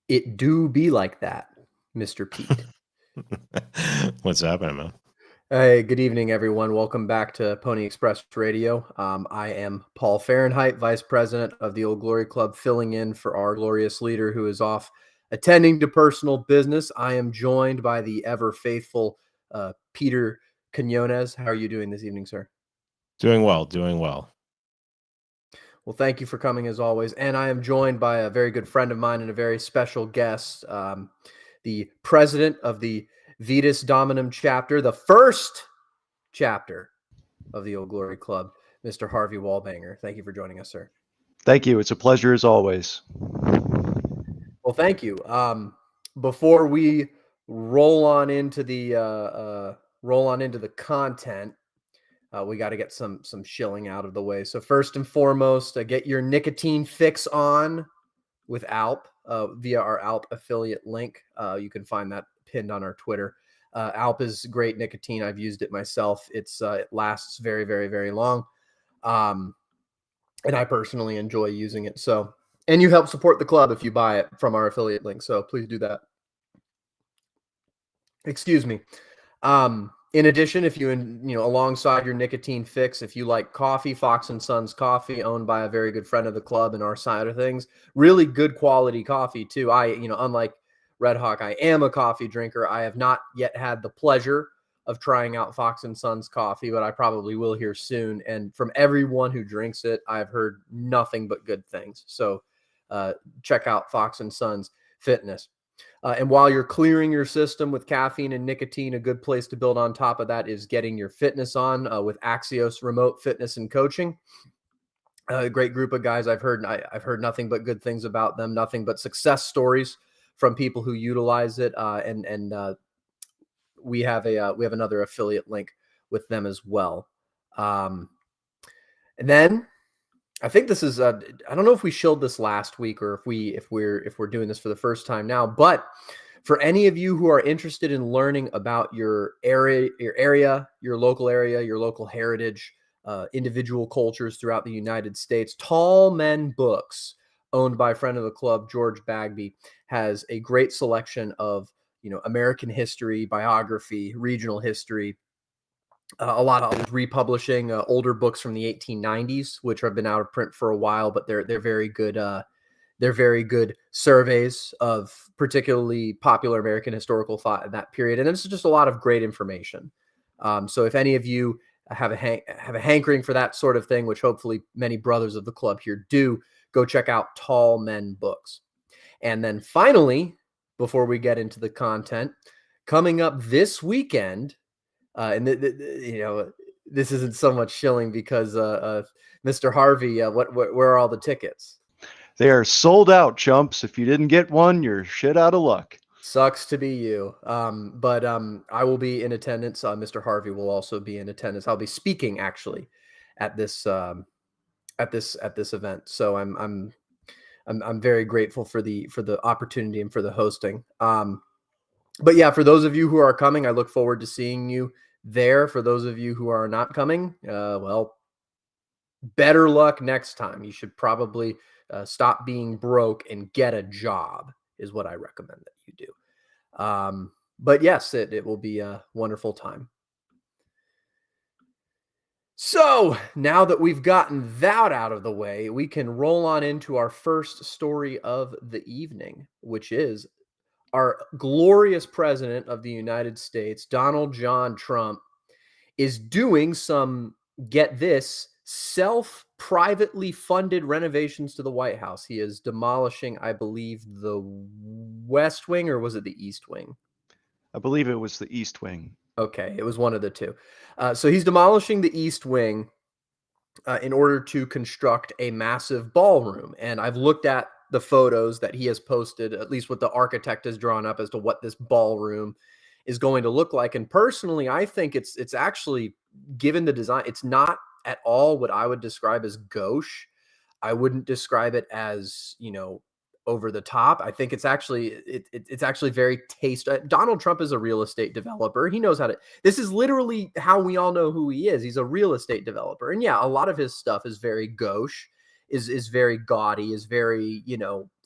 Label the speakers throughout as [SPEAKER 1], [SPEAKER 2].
[SPEAKER 1] It do be like that, Mr. Pete.
[SPEAKER 2] What's happening, man?
[SPEAKER 1] Hey, good evening, everyone. Welcome back to Pony Express Radio. I am Paul Fahrenheidt, Vice President of the Old Glory Club, filling in for our glorious leader who is off attending to personal business. I am joined by the ever faithful Peter Quinones. How are you doing this evening, sir?
[SPEAKER 2] Doing well, doing well.
[SPEAKER 1] Well, thank you for coming as always. And I am joined by a very good friend of mine and a very special guest, the president of the Vetus Dominum chapter, the first chapter of the Old Glory Club, Mr. Harvey Wallbanger. Thank you for joining us, sir.
[SPEAKER 3] Thank you. It's a pleasure as always.
[SPEAKER 1] Well, thank you. Before we roll on into the content, we got to get some shilling out of the way. So first and foremost, get your nicotine fix on with Alp via our Alp affiliate link. You can find that pinned on our Twitter. Alp is great nicotine. I've used it myself. It lasts very, very, very long. And I personally enjoy using it. So, and you help support the club if you buy it from our affiliate link. So please do that. Excuse me. In addition, if you alongside your nicotine fix, if you like coffee, Fox and Sons Coffee, owned by a very good friend of the club and our side of things, really good quality coffee too. Unlike Red Hawk, I am a coffee drinker. I have not yet had the pleasure of trying out Fox and Sons Coffee, but I probably will here soon. And from everyone who drinks it, I've heard nothing but good things. So check out Fox and Sons Fitness. And while you're clearing your system with caffeine and nicotine, a good place to build on top of that is getting your fitness on with Axios Remote Fitness and Coaching. A great group of guys. I've heard nothing but good things about them, nothing but success stories from people who utilize it. And we have another affiliate link with them as well. And then I think this is I don't know if we showed this last week or if we're doing this for the first time now, but for any of you who are interested in learning about your area, your local heritage, individual cultures throughout the United States, Tall Men Books, owned by a friend of the club, George Bagby, has a great selection of American history, biography, regional history. A lot of republishing older books from the 1890s, which have been out of print for a while, but they're very good. They're very good surveys of particularly popular American historical thought in that period, and it's just a lot of great information. So if any of you have a hankering for that sort of thing, which hopefully many brothers of the club here do, go check out Tall Men Books. And then finally, before we get into the content, coming up this weekend. And this isn't so much shilling because Mr. Harvey, where are all the tickets?
[SPEAKER 3] They are sold out, chumps. If you didn't get one, you're shit out of luck.
[SPEAKER 1] Sucks to be you. But I will be in attendance. Mr. Harvey will also be in attendance. I'll be speaking actually at this event. So I'm very grateful for the opportunity and for the hosting. But yeah, for those of you who are coming, I look forward to seeing you there. For those of you who are not coming, well, better luck next time. You should probably stop being broke and get a job is what I recommend that you do. But yes, it will be a wonderful time. So now that we've gotten that out of the way, we can roll on into our first story of the evening, which is our glorious president of the United States, Donald John Trump, is doing some, get this, privately funded renovations to the White House. He is demolishing, I believe, the West Wing, or was it the East Wing?
[SPEAKER 3] I believe it was the East Wing.
[SPEAKER 1] Okay, it was one of the two. So he's demolishing the East Wing in order to construct a massive ballroom. And I've looked at the photos that he has posted, at least what the architect has drawn up as to what this ballroom is going to look like. And personally, I think it's actually, given the design, it's not at all what I would describe as gauche. I wouldn't describe it as, over the top. I think it's actually very Donald Trump is a real estate developer. He knows how to, this is literally how we all know who he is. He's a real estate developer. And yeah, a lot of his stuff is very gauche, is very gaudy, is very,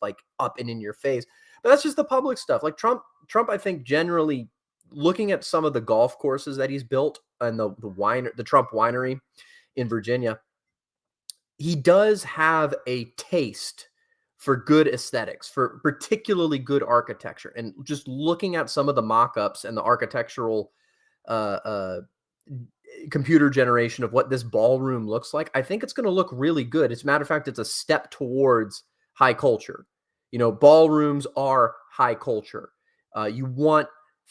[SPEAKER 1] like up and in your face. But that's just the public stuff. Like Trump, I think generally looking at some of the golf courses that he's built and the Trump winery in Virginia, he does have a taste for good aesthetics, for particularly good architecture. And just looking at some of the mock-ups and the architectural uh, computer generation of what this ballroom looks like, I think it's going to look really good. As a matter of fact, it's a step towards high culture. Ballrooms are high culture. You want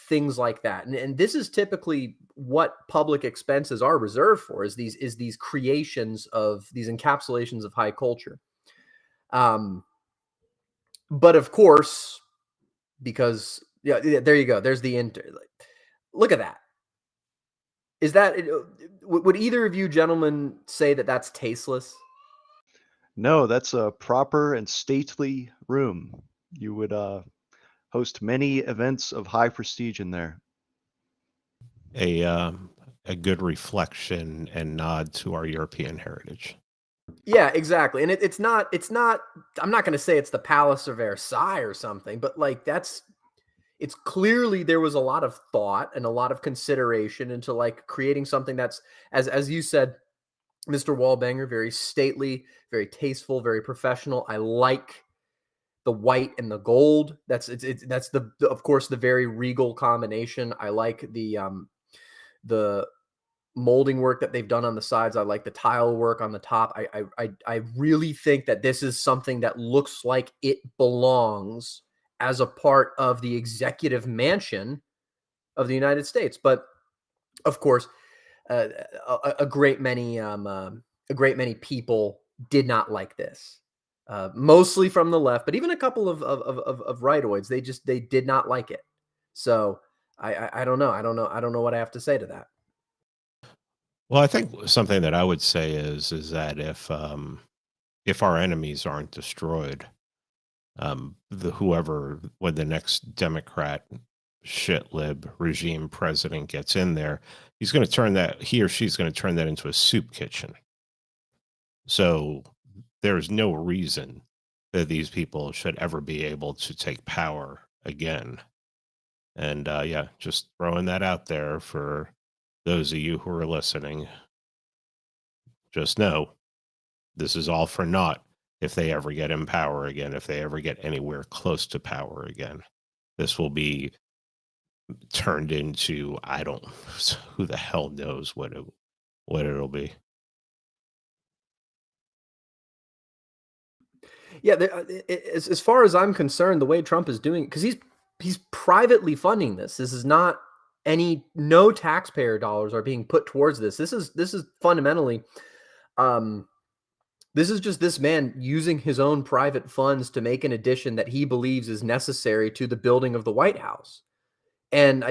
[SPEAKER 1] things like that. And this is typically what public expenses are reserved for, is these creations of these encapsulations of high culture. But of course, because there you go. There's the look at that. Is that, would either of you gentlemen say that that's tasteless?
[SPEAKER 3] No, that's a proper and stately room. You would host many events of high prestige in there.
[SPEAKER 2] A good reflection and nod to our European heritage.
[SPEAKER 1] Yeah, exactly. And it's not, I'm not going to say it's the Palace of Versailles or something, but like it's clearly there was a lot of thought and a lot of consideration into like creating something that's, as you said, Mr. Wallbanger, very stately, very tasteful, very professional. I like the white and the gold. That's of course the very regal combination. I like the molding work that they've done on the sides. I like the tile work on the top. I really think that this is something that looks like it belongs as a part of the executive mansion of the United States. But of course, a great many people did not like this. Mostly from the left, but even a couple of rightoids, they did not like it. So I don't know. I don't know what I have to say to that.
[SPEAKER 2] Well, I think something that I would say is that if our enemies aren't destroyed, when the next Democrat shitlib regime president gets in there, he or she's going to turn that into a soup kitchen. So there's no reason that these people should ever be able to take power again. And just throwing that out there for those of you who are listening. Just know this is all for naught if they ever get in power again, if they ever get anywhere close to power again. This will be turned into, who the hell knows what it'll be.
[SPEAKER 1] Yeah, as far as I'm concerned, the way Trump is doing, because he's privately funding this. This is not no taxpayer dollars are being put towards this. This is fundamentally, this is just this man using his own private funds to make an addition that he believes is necessary to the building of the White House. And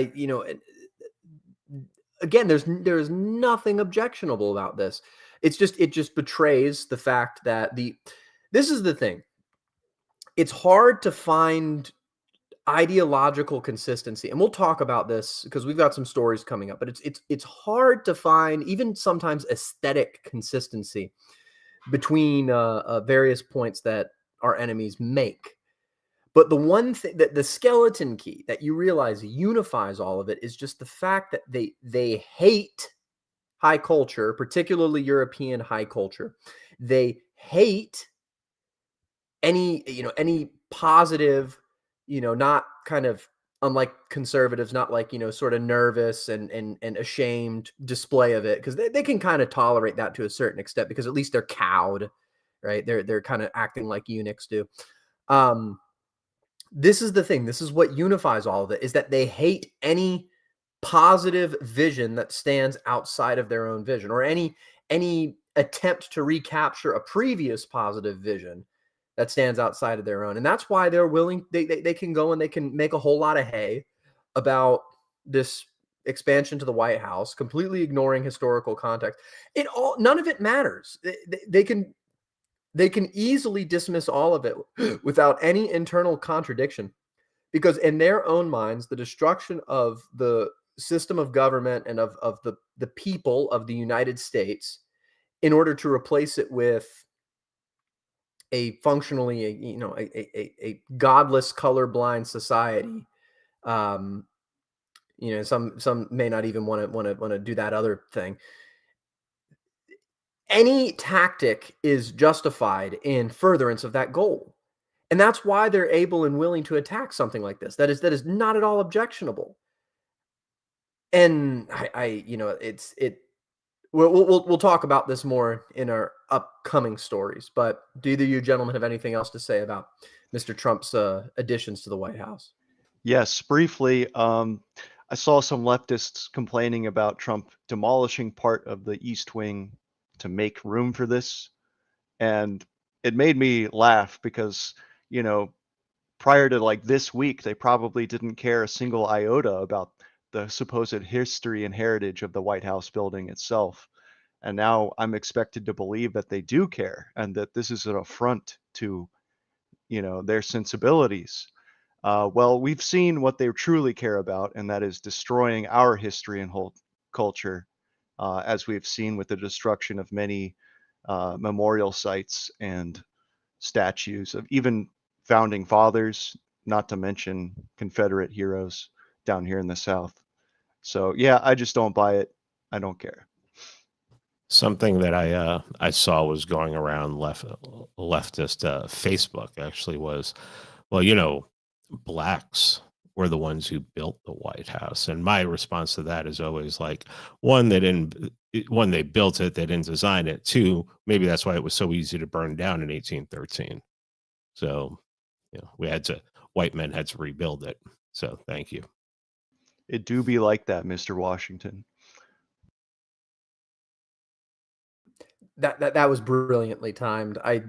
[SPEAKER 1] again, there's nothing objectionable about this. It just betrays the fact that this is the thing. It's hard to find ideological consistency, and we'll talk about this because we've got some stories coming up, but it's hard to find even sometimes aesthetic consistency between various points that our enemies make. But the one thing that the skeleton key that you realize unifies all of it is just the fact that they hate high culture, particularly European high culture. They hate any positive, not kind of, unlike conservatives, not like, sort of nervous and ashamed display of it, because they can kind of tolerate that to a certain extent because at least they're cowed, right? They're kind of acting like eunuchs do. This is the thing. This is what unifies all of it, is that they hate any positive vision that stands outside of their own vision, or any attempt to recapture a previous positive vision that stands outside of their own. And that's why they're willing, they can go and they can make a whole lot of hay about this expansion to the White House, completely ignoring historical context. None of it matters. They can easily dismiss all of it without any internal contradiction, because in their own minds, the destruction of the system of government and of the people of the United States in order to replace it with a functionally, a godless, colorblind society. Some may not even want to do that other thing. Any tactic is justified in furtherance of that goal. And that's why they're able and willing to attack something like this. That is not at all objectionable. And we'll talk about this more in our upcoming stories. But do either of you gentlemen have anything else to say about Mr. Trump's additions to the White House?
[SPEAKER 3] Yes, briefly. I saw some leftists complaining about Trump demolishing part of the East Wing to make room for this. And it made me laugh because, prior to like this week, they probably didn't care a single iota about the supposed history and heritage of the White House building itself. And now I'm expected to believe that they do care and that this is an affront to, their sensibilities. Well, we've seen what they truly care about, and that is destroying our history and whole culture, as we've seen with the destruction of many memorial sites and statues of even founding fathers, not to mention Confederate heroes down here in the South. So yeah, I just don't buy it. I don't care.
[SPEAKER 2] Something that I saw was going around leftist Facebook actually was, well, blacks were the ones who built the White House, and my response to that is always like, one, they built it, they didn't design it. Two, maybe that's why it was so easy to burn down in 1813. So, white men had to rebuild it. So, thank you.
[SPEAKER 3] It do be like that, Mr. Washington.
[SPEAKER 1] That was brilliantly timed. I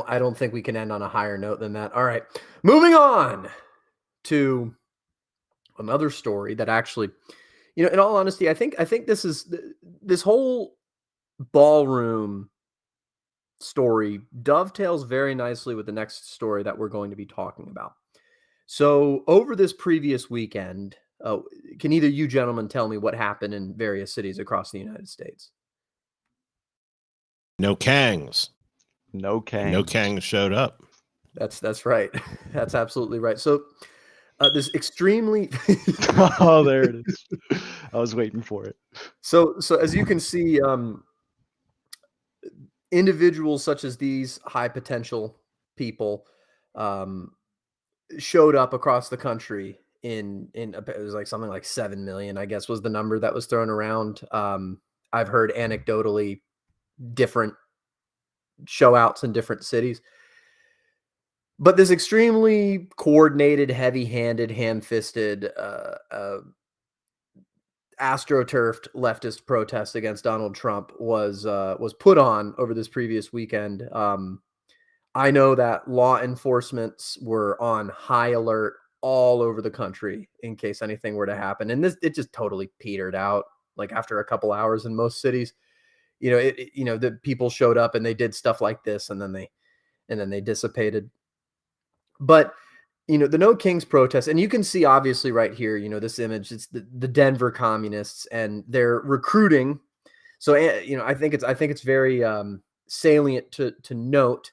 [SPEAKER 1] don't think we can end on a higher note than that. All right. Moving on to another story that actually, in all honesty, I think this whole ballroom story dovetails very nicely with the next story that we're going to be talking about. So over this previous weekend, can either you gentlemen tell me what happened in various cities across the United States?
[SPEAKER 2] No Kangz.
[SPEAKER 3] No Kangz.
[SPEAKER 2] No Kangz showed up.
[SPEAKER 1] That's right. That's absolutely right. So this extremely
[SPEAKER 3] Oh, there it is. I was waiting for it.
[SPEAKER 1] So as you can see, individuals such as these high potential people showed up across the country in it was like something like 7 million, I guess, was the number that was thrown around. I've heard anecdotally different show outs in different cities. But this extremely coordinated, heavy-handed, ham-fisted, astroturfed leftist protest against Donald Trump was put on over this previous weekend. I know that law enforcements were on high alert all over the country in case anything were to happen, and it just totally petered out. Like after a couple hours in most cities, the people showed up and they did stuff like this, and then they dissipated. But the No Kings protest, and you can see obviously right here, this image, it's the Denver communists, and they're recruiting. So, I think it's very salient to note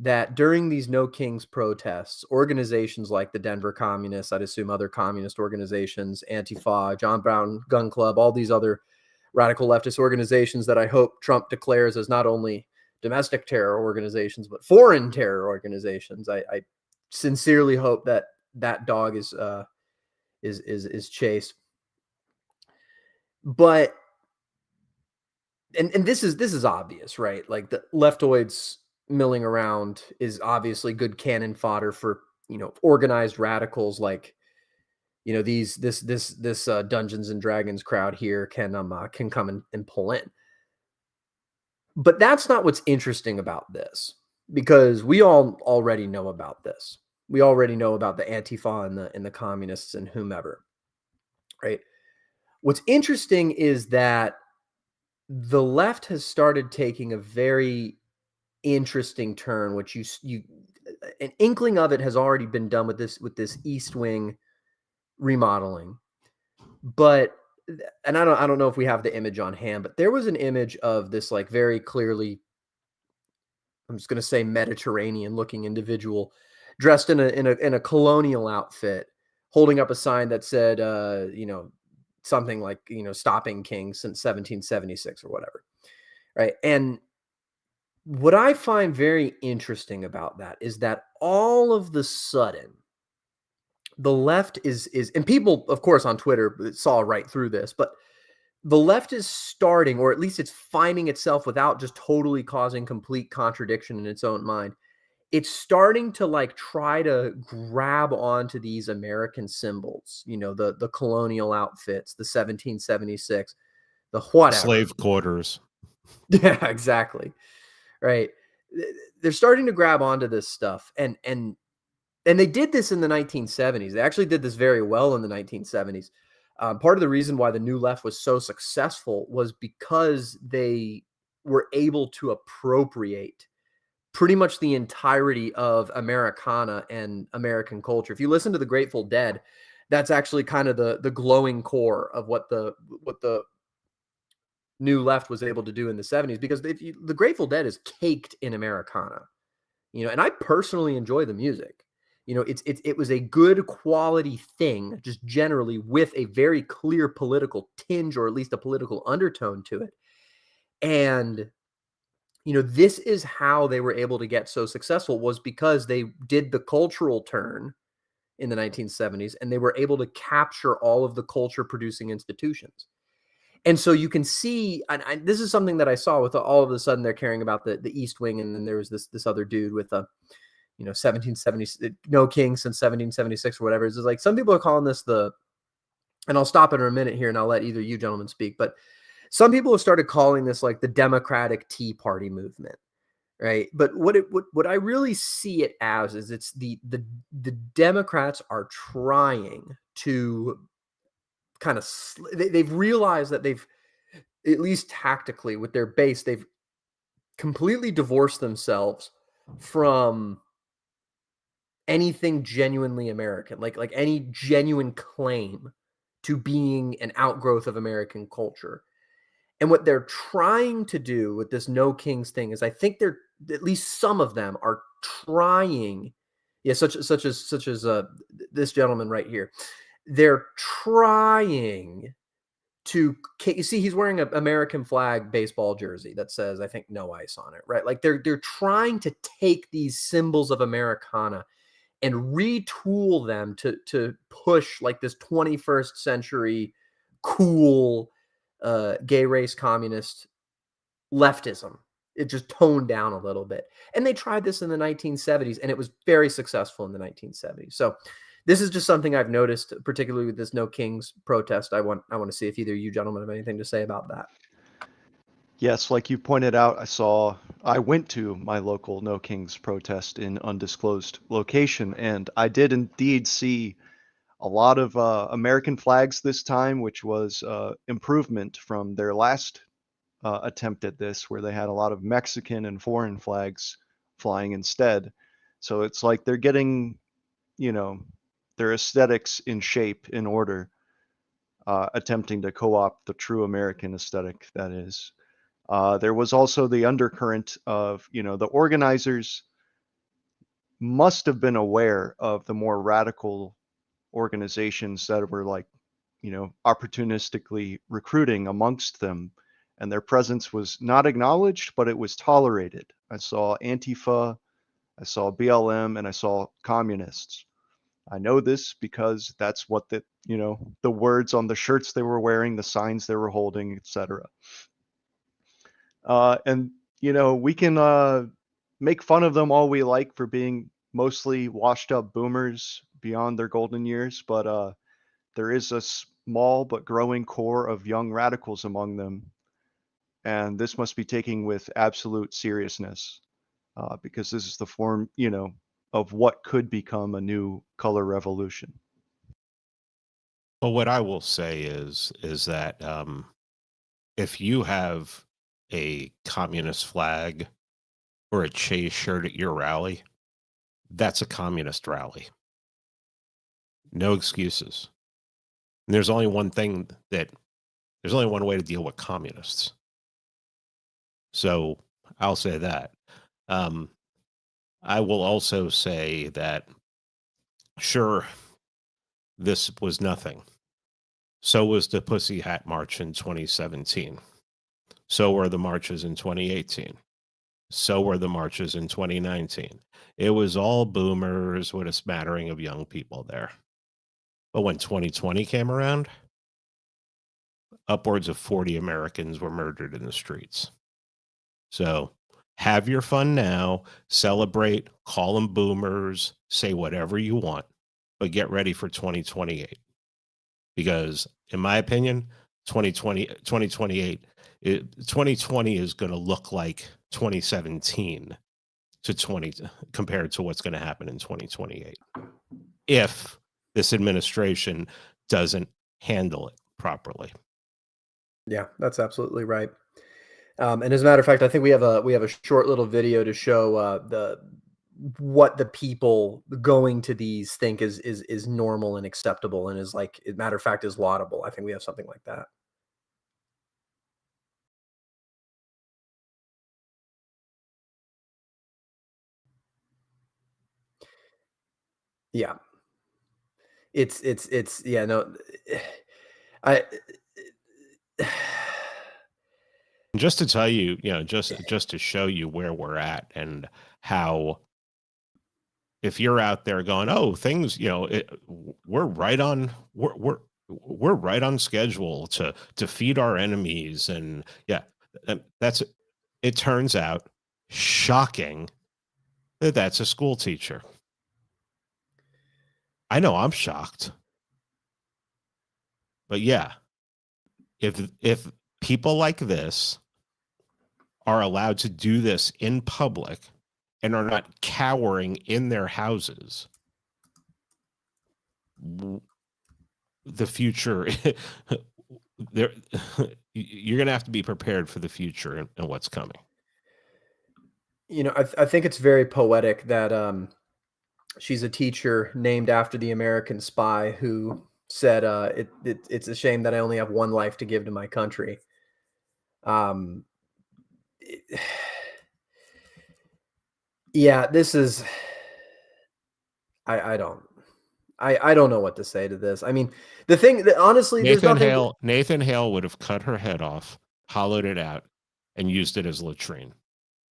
[SPEAKER 1] that during these No Kings protests, organizations like the Denver communists, I'd assume other communist organizations, Antifa, John Brown Gun Club, all these other radical leftist organizations that I hope Trump declares as not only domestic terror organizations, but foreign terror organizations. I sincerely hope that dog is chased. But and this is obvious, right? Like the leftoids milling around is obviously good cannon fodder for organized radicals like this Dungeons and Dragons crowd here can come and pull in. But that's not what's interesting about this, because we all already know about this. We already know about the Antifa and the communists and whomever, right? What's interesting is that the left has started taking a very interesting turn, which an inkling of it has already been done with this East Wing remodeling. But and I don't know if we have the image on hand, but there was an image of this like very clearly I'm just going to say Mediterranean looking individual dressed in a colonial outfit, holding up a sign that said, something like, stopping kings since 1776 or whatever. Right. And what I find very interesting about that is that all of the sudden, the left is, and people, of course, on Twitter saw right through this, but the left is starting, or at least it's finding itself without just totally causing complete contradiction in its own mind. It's starting to like try to grab onto these American symbols, the colonial outfits, the 1776, the whatever.
[SPEAKER 2] Slave quarters.
[SPEAKER 1] Yeah, exactly. Right. They're starting to grab onto this stuff. And they did this in the 1970s. They actually did this very well in the 1970s. Part of the reason why the New Left was so successful was because they were able to appropriate pretty much the entirety of Americana and American culture. If you listen to the Grateful Dead, that's actually kind of the glowing core of what the New Left was able to do in the 70s, because the Grateful Dead is caked in Americana, and I personally enjoy the music. It was a good quality thing, just generally, with a very clear political tinge, or at least a political undertone to it. And, this is how they were able to get so successful, was because they did the cultural turn in the 1970s, and they were able to capture all of the culture producing institutions. And so you can see, and this is something that I saw with all of a sudden they're caring about the East Wing, and then there was this other dude with a 1770, no king since 1776 or whatever. It's like, some people are calling this and I'll stop in a minute here and I'll let either you gentlemen speak, but some people have started calling this like the Democratic Tea Party movement, right? But what I really see it as is it's the Democrats are trying to kind of, they've realized that they've, at least tactically with their base, they've completely divorced themselves from anything genuinely American, like any genuine claim to being an outgrowth of American culture. And what they're trying to do with this no kings thing is, I think they're, at least some of them are trying, such as this gentleman right here. They're trying to, you see, he's wearing an American flag baseball jersey that says, I think, no ice on it, right? Like they're trying to take these symbols of Americana and retool them to push like this 21st century cool gay race communist leftism. It just toned down a little bit. And they tried this in the 1970s, and it was very successful in the 1970s. So this is just something I've noticed, particularly with this No Kings protest. I want to see if either you gentlemen have anything to say about that.
[SPEAKER 3] Yes, like you pointed out, I went to my local No Kings protest in undisclosed location, and I did indeed see a lot of American flags this time, which was improvement from their last attempt at this, where they had a lot of Mexican and foreign flags flying instead. So it's like they're getting, their aesthetics in shape, in order, attempting to co-opt the true American aesthetic, that is. There was also the undercurrent of, the organizers must have been aware of the more radical organizations that were like, opportunistically recruiting amongst them, and their presence was not acknowledged, but it was tolerated. I saw Antifa, I saw BLM, and I saw communists. I know this because that's what the words on the shirts they were wearing, the signs they were holding, etc. And we can make fun of them all we like for being mostly washed up boomers beyond their golden years, but there is a small but growing core of young radicals among them, and this must be taken with absolute seriousness, because this is the form, of what could become a new color revolution.
[SPEAKER 2] Well, what I will say is that if you have a communist flag or a Che shirt at your rally, that's a communist rally. No excuses. And there's only one way to deal with communists. So I'll say that. I will also say that, sure, this was nothing. So was the Pussy Hat March in 2017. So were the marches in 2018. So were the marches in 2019. It was all boomers with a smattering of young people there. But when 2020 came around, upwards of 40 Americans were murdered in the streets. So have your fun now, celebrate, call them boomers, say whatever you want, but get ready for 2028. Because in my opinion, 2020 is going to look like 2017 to 20 compared to what's going to happen in 2028 if this administration doesn't handle it properly.
[SPEAKER 1] Yeah, that's absolutely right. And as a matter of fact, I think we have a short little video to show what the people going to these think is normal and acceptable, and is, like, as a matter of fact, is laudable. I think we have something like that. Yeah. It's yeah, no. I
[SPEAKER 2] Just to tell you, just to show you where we're at and how, if you're out there going, oh, things, we're right on, we're right on schedule to defeat our enemies, and yeah, that's it. Turns out, shocking, that that's a school teacher. I know I'm shocked, but yeah, if people like this are allowed to do this in public and are not cowering in their houses, the future, there, you're going to have to be prepared for the future and what's coming.
[SPEAKER 1] I think it's very poetic that she's a teacher named after the American spy who said, "It's a shame that I only have one life to give to my country." Um, yeah, this is. I don't know what to say to this. I mean, the thing that, honestly,
[SPEAKER 2] Nathan Hale would have cut her head off, hollowed it out, and used it as latrine.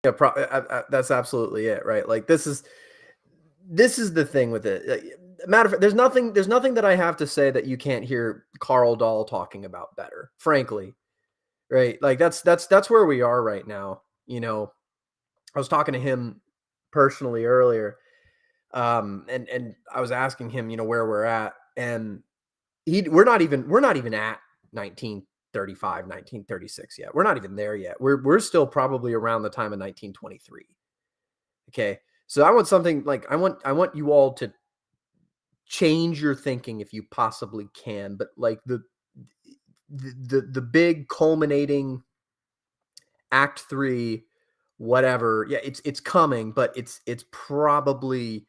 [SPEAKER 1] Yeah, that's absolutely it, right? Like, this is the thing with it. Matter of fact, there's nothing that I have to say that you can't hear Carl Dahl talking about better, frankly, right? Like, that's where we are right now. I was talking to him personally earlier, and I was asking him, where we're at, and we're not even at 1935, 1936 yet. We're not even there yet. We're still probably around the time of 1923. Okay. So I want you all to change your thinking if you possibly can, but, like, the big culminating act 3, whatever. Yeah, it's coming, but it's probably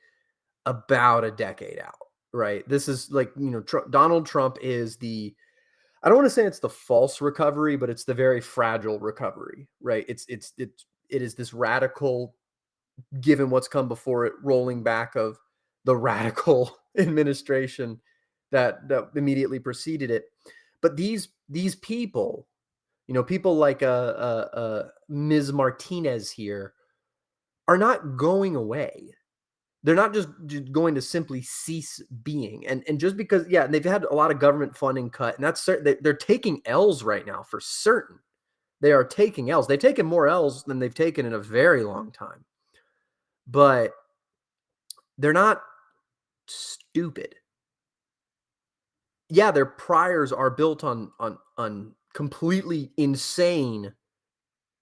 [SPEAKER 1] about a decade out, right? This is, like, Donald Trump is I don't want to say it's the false recovery, but it's the very fragile recovery, right? It is this radical, given what's come before it, rolling back of the radical administration that immediately preceded it. But these people, people like Ms. Martinez here, are not going away. They're not just going to simply cease being. And just because, yeah, they've had a lot of government funding cut, and that's certain. They're taking L's right now for certain. They are taking L's. They've taken more L's than they've taken in a very long time. But they're not stupid. Yeah, their priors are built on completely insane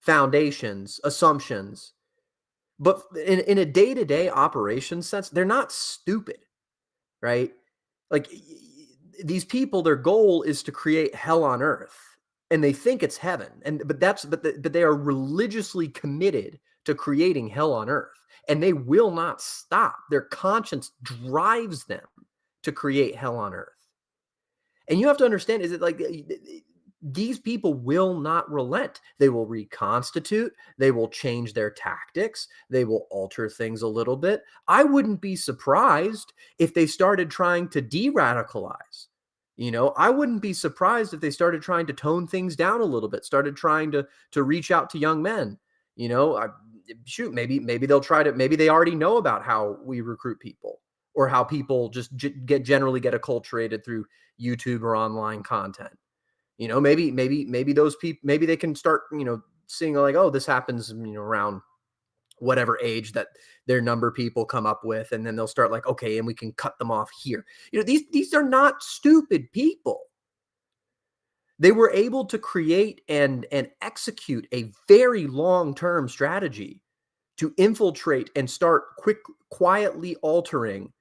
[SPEAKER 1] foundations, assumptions. But in a day-to-day operation sense, they're not stupid, right? Like, these people, their goal is to create hell on earth, and they think it's heaven. But they are religiously committed to creating hell on earth, and they will not stop. Their conscience drives them to create hell on earth. And you have to understand, is it like, these people will not relent. They will reconstitute. They will change their tactics. They will alter things a little bit. I wouldn't be surprised if they started trying to de-radicalize. I wouldn't be surprised if they started trying to tone things down a little bit, started trying to reach out to young men. Maybe they'll try to, maybe they already know about how we recruit people, or how people just generally get acculturated through YouTube or online content. Maybe those people, maybe they can start, seeing like, oh, this happens, around whatever age that their number people come up with. And then they'll start like, okay, and we can cut them off here. These are not stupid people. They were able to create and execute a very long-term strategy to infiltrate and start quietly altering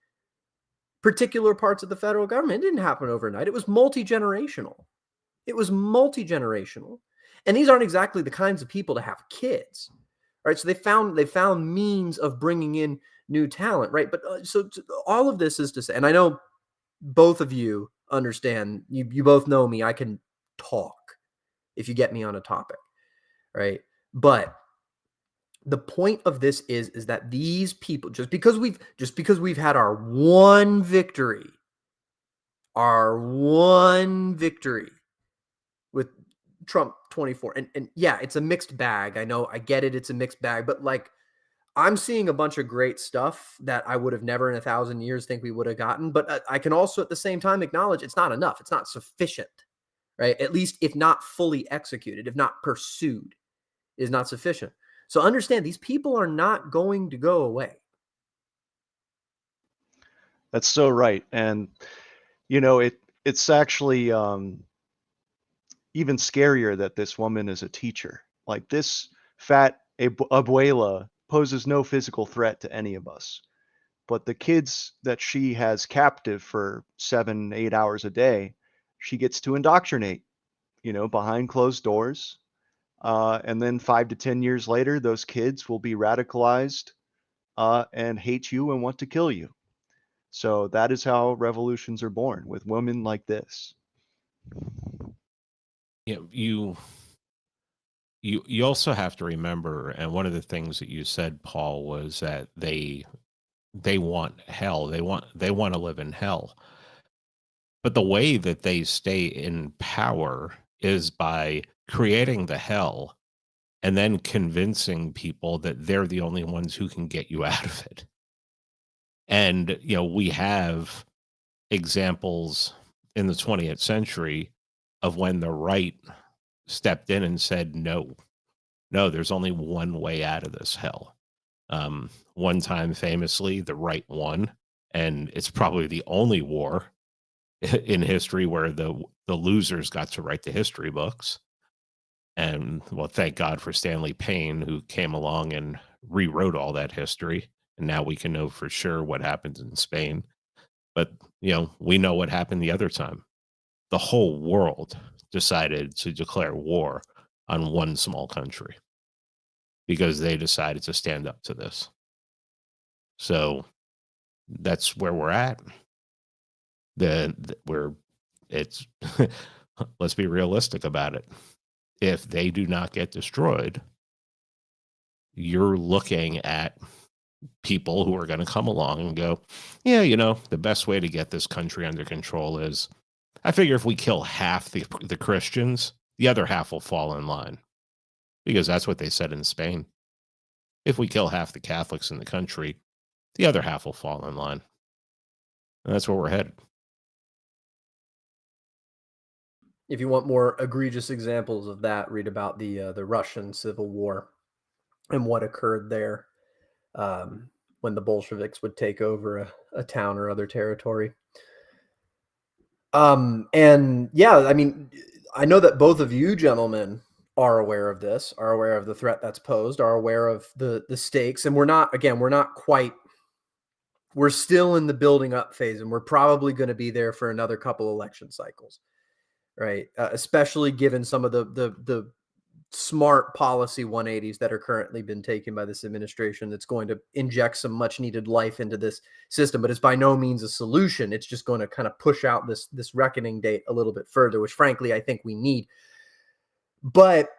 [SPEAKER 1] particular parts of the federal government. It didn't happen overnight. It was multi-generational. And these aren't exactly the kinds of people to have kids, right? So they found means of bringing in new talent, right? But all of this is to say, and I know both of you understand, you both know me, I can talk if you get me on a topic, right? But the point of this is that these people, just because we've had our one victory with Trump 24, and yeah, it's a mixed bag. I know, I get it. It's a mixed bag, but like, I'm seeing a bunch of great stuff that I would have never in 1,000 years think we would have gotten. But I can also at the same time acknowledge it's not enough. It's not sufficient, right? At least if not fully executed, if not pursued, is not sufficient. So understand, these people are not going to go away.
[SPEAKER 3] That's so right. And, it's actually even scarier that this woman is a teacher. Like, this fat abuela poses no physical threat to any of us. But the kids that she has captive for 7-8 hours a day, she gets to indoctrinate, behind closed doors. And then 5 to 10 years later, those kids will be radicalized and hate you and want to kill you. So that is how revolutions are born, with women like this.
[SPEAKER 2] You also have to remember, and one of the things that you said, Paul, was that they want hell. They want to live in hell. But the way that they stay in power is by creating the hell and then convincing people that they're the only ones who can get you out of it. And, we have examples in the 20th century of when the right stepped in and said, no, there's only one way out of this hell. One time, famously, the right won, and it's probably the only war in history where the losers got to write the history books. And, well, thank God for Stanley Payne, who came along and rewrote all that history. And now we can know for sure what happened in Spain. But, we know what happened the other time. The whole world decided to declare war on one small country because they decided to stand up to this. So that's where we're at. Let's be realistic about it. If they do not get destroyed, you're looking at people who are going to come along and go, yeah, the best way to get this country under control is, I figure if we kill half the Christians, the other half will fall in line. Because that's what they said in Spain. If we kill half the Catholics in the country, the other half will fall in line. And that's where we're headed.
[SPEAKER 1] If you want more egregious examples of that, read about the Russian Civil War and what occurred there when the Bolsheviks would take over a town or other territory. And yeah, I mean, I know that both of you gentlemen are aware of this, are aware of the threat that's posed, are aware of the stakes. And we're still in the building up phase, and we're probably going to be there for another couple election cycles, right? Especially given some of the smart policy 180s that are currently been taken by this administration, that's going to inject some much needed life into this system. But it's by no means a solution. It's just going to kind of push out this reckoning date a little bit further, which frankly I think we need. But,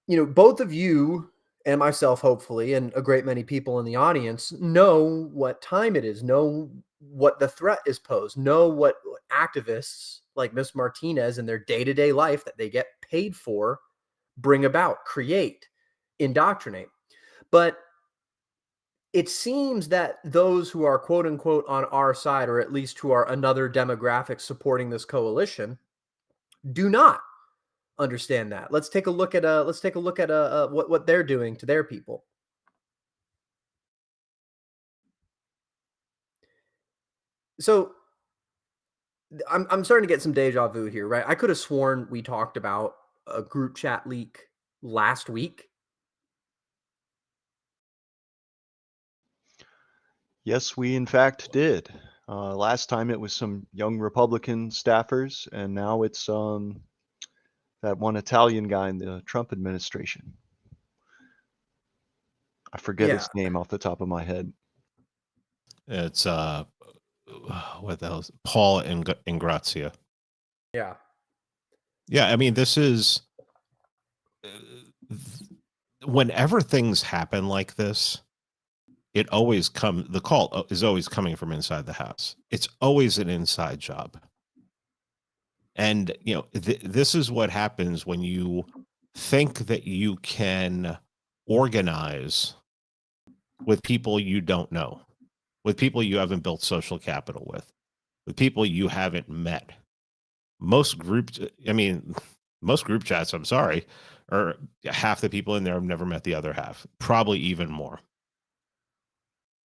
[SPEAKER 1] both of you and myself, hopefully, and a great many people in the audience know what time it is, know what the threat is posed, know what activists like Miss Martinez in their day-to-day life that they get paid for bring about, create, indoctrinate. But it seems that those who are quote unquote on our side, or at least who are another demographic supporting this coalition, do not understand that. Let's take a look at what they're doing to their people. So I'm starting to get some deja vu here, right? I could have sworn we talked about a group chat leak last week.
[SPEAKER 3] Yes, we in fact did. Last time it was some young Republican staffers, and now it's that one Italian guy in the Trump administration. I forget his name off the top of my head.
[SPEAKER 2] It's what the hell is it? Paul Ingrazia.
[SPEAKER 1] Yeah.
[SPEAKER 2] Yeah, I mean, this is whenever things happen like this, the call is always coming from inside the house. It's always an inside job. And, this is what happens when you think that you can organize with people you don't know, with people you haven't built social capital with people you haven't met. Most group chats, I'm sorry, or half the people in there have never met the other half, probably even more.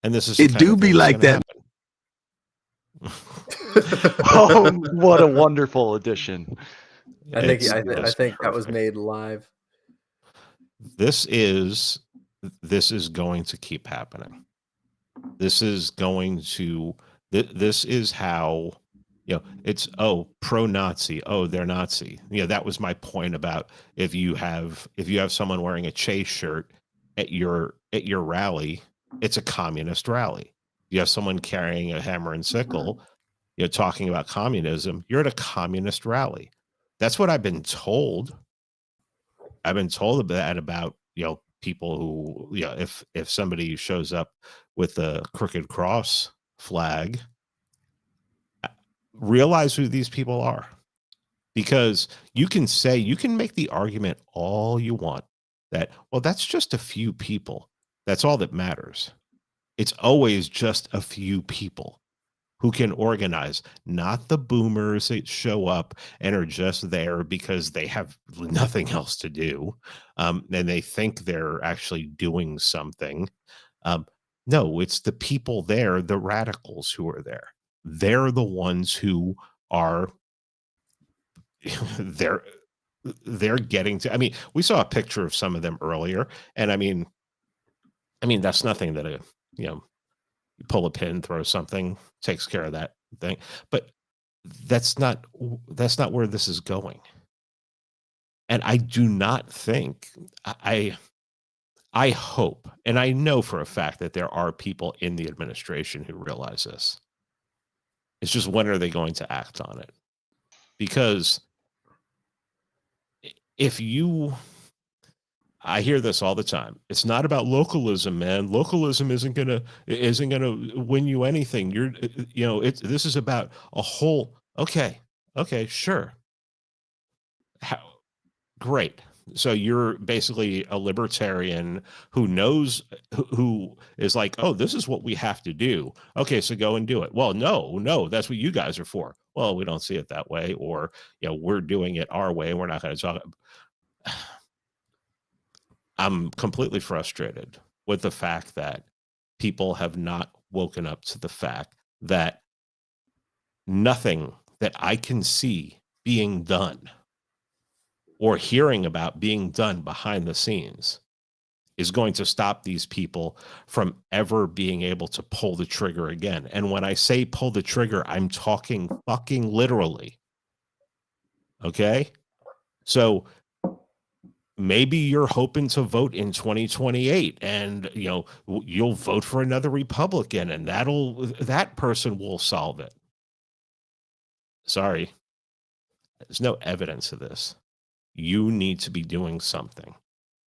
[SPEAKER 2] And this is
[SPEAKER 4] it do be like that.
[SPEAKER 3] Oh, what a wonderful addition!
[SPEAKER 1] I think that was made live.
[SPEAKER 2] This is going to keep happening. This is how, it's, pro-Nazi. Oh, they're Nazi. That was my point about if you have someone wearing a Chase shirt at your rally, it's a communist rally. You have someone carrying a hammer and sickle, talking about communism, you're at a communist rally. That's what I've been told. I've been told that about, people who, if somebody shows up with a crooked cross flag, realize who these people are. Because you can make the argument all you want that, well, that's just a few people. That's all that matters. It's always just a few people who can organize, not the boomers that show up and are just there because they have nothing else to do. And they think they're actually doing something. No, it's the people there, the radicals who are there. They're the ones who are they're getting to, we saw a picture of some of them earlier, and I mean that's nothing that you pull a pin, throw something, takes care of that thing. But that's not where this is going. And I do not think, I hope, and I know for a fact that there are people in the administration who realize this. It's just, when are they going to act on it? Because I hear this all the time. It's not about localism, man. Localism isn't gonna win you anything. This is about a whole. Okay, sure. Great. So you're basically a libertarian who knows, who is like, oh, this is what we have to do. Okay, so go and do it. Well, no, that's what you guys are for. Well, we don't see it that way, or we're doing it our way. We're not going to talk. I'm completely frustrated with the fact that people have not woken up to the fact that nothing that I can see being done or hearing about being done behind the scenes is going to stop these people from ever being able to pull the trigger again. And when I say pull the trigger, I'm talking fucking literally. Okay? So maybe you're hoping to vote in 2028 and you'll vote for another Republican and that person will solve it. Sorry. There's no evidence of this. you need to be doing something.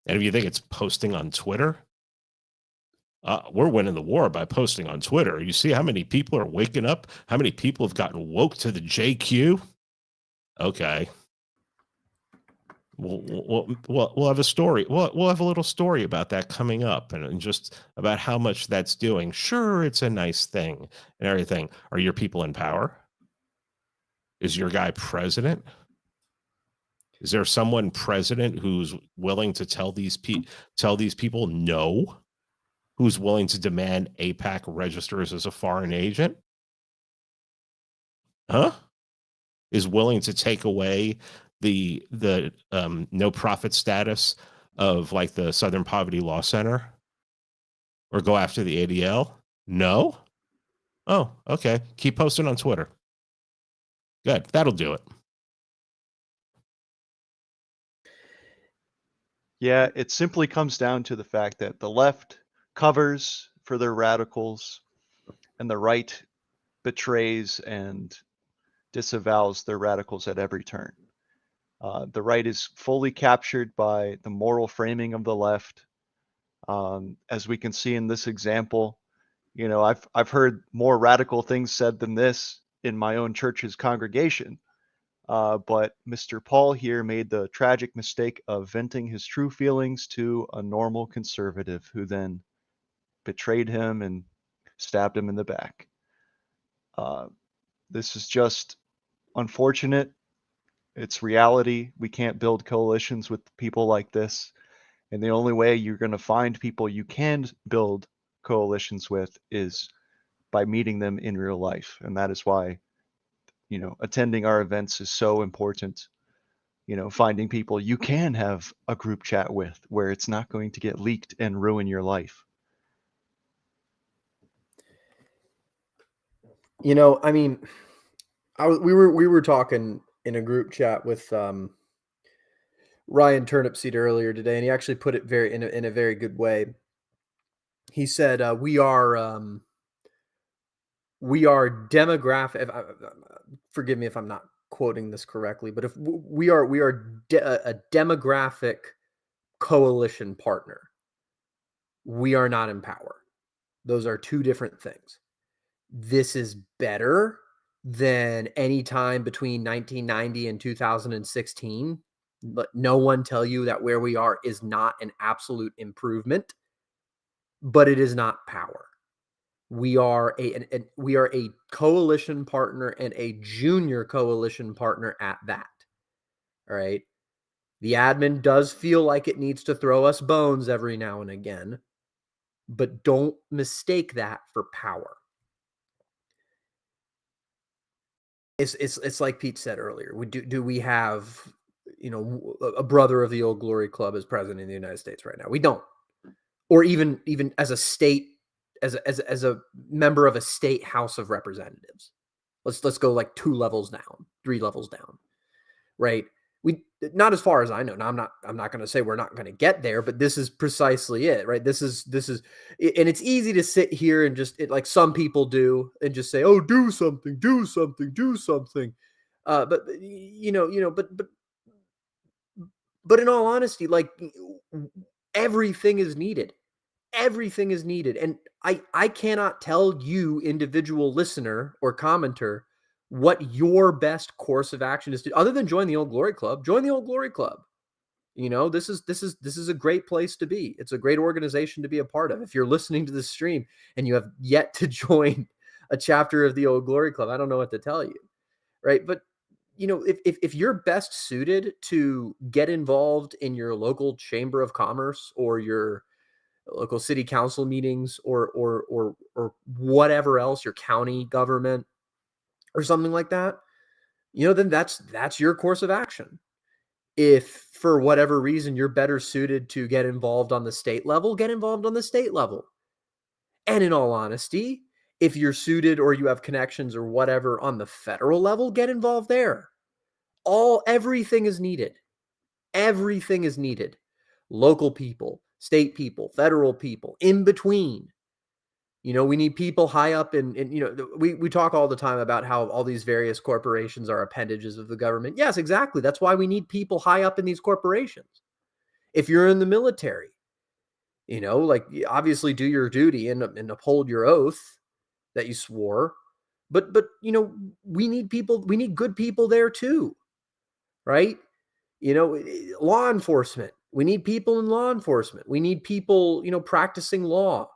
[SPEAKER 2] And if you think it's posting on Twitter, we're winning the war by posting on Twitter. You see how many people are waking up? How many people have gotten woke to the JQ? Okay. We'll have a story. We'll have a little story about that coming up, and just about how much that's doing. Sure, it's a nice thing and everything. Are your people in power? Is your guy president? Is there someone president who's willing to tell these people no? Who's willing to demand AIPAC registers as a foreign agent? Huh? Is willing to take away the no profit status of like the Southern Poverty Law Center, or go after the ADL? No? Oh, okay. Keep posting on Twitter. Good. That'll do it.
[SPEAKER 3] Yeah, it simply comes down to the fact that the left covers for their radicals and the right betrays and disavows their radicals at every turn. The right is fully captured by the moral framing of the left. As we can see in this example, you know, I've heard more radical things said than this in my own church's congregation. But Mr. Paul here made the tragic mistake of venting his true feelings to a normal conservative who then betrayed him and stabbed him in the back. This is just unfortunate. It's reality. We can't build coalitions with people like this. And the only way you're going to find people you can build coalitions with is by meeting them in real life. And that is why, you know, attending our events is so important. You know, finding people you can have a group chat with where it's not going to get leaked and ruin your life.
[SPEAKER 1] You know, I mean, we were talking in a group chat with Ryan Turnipseed earlier today, and he actually put it in a very good way. He said, "We are demographic." Forgive me if I'm not quoting this correctly, but if we are a demographic coalition partner. We are not in power. Those are two different things. This is better than any time between 1990 and 2016. But no one tell you that where we are is not an absolute improvement, but it is not power. We are a coalition partner, and a junior coalition partner at that. All right. The admin does feel like it needs to throw us bones every now and again, but don't mistake that for power. It's like Pete said earlier. Do we have, you know, a brother of the Old Glory Club as president of the United States right now? We don't. Or even as a state, as a member of a state House of Representatives. Let's go like 2 levels down, 3 levels down, right? We not as far as I know. Now I'm not going to say we're not going to get there, but this is precisely it, right? This is, and it's easy to sit here and just like some people do and just say, "Oh, do something, do something, do something." But but in all honesty, like everything is needed. Everything is needed, and I cannot tell you, individual listener or commenter, what your best course of action is to, other than join the Old Glory Club. Join the Old Glory Club. You know, this is a great place to be. It's a great organization to be a part of. If you're listening to this stream and you have yet to join a chapter of the Old Glory Club, I don't know what to tell you, right? But you know, if you're best suited to get involved in your local chamber of commerce or your local city council meetings or whatever else, your county government or something like that, you know, then that's your course of action. If for whatever reason you're better suited to get involved on the state level, get involved on the state level. And in all honesty, if you're suited or you have connections or whatever on the federal level, get involved there. Everything is needed. Everything is needed. Local people, state people, federal people, in between. We need people high up in we talk all the time about how all these various corporations are appendages of the government. Yes, exactly. That's why we need people high up in these corporations. If you're in the military, like, obviously do your duty and uphold your oath that you swore. But we need people, we need good people there too, right? Law enforcement. We need people in law enforcement. We need people, practicing law.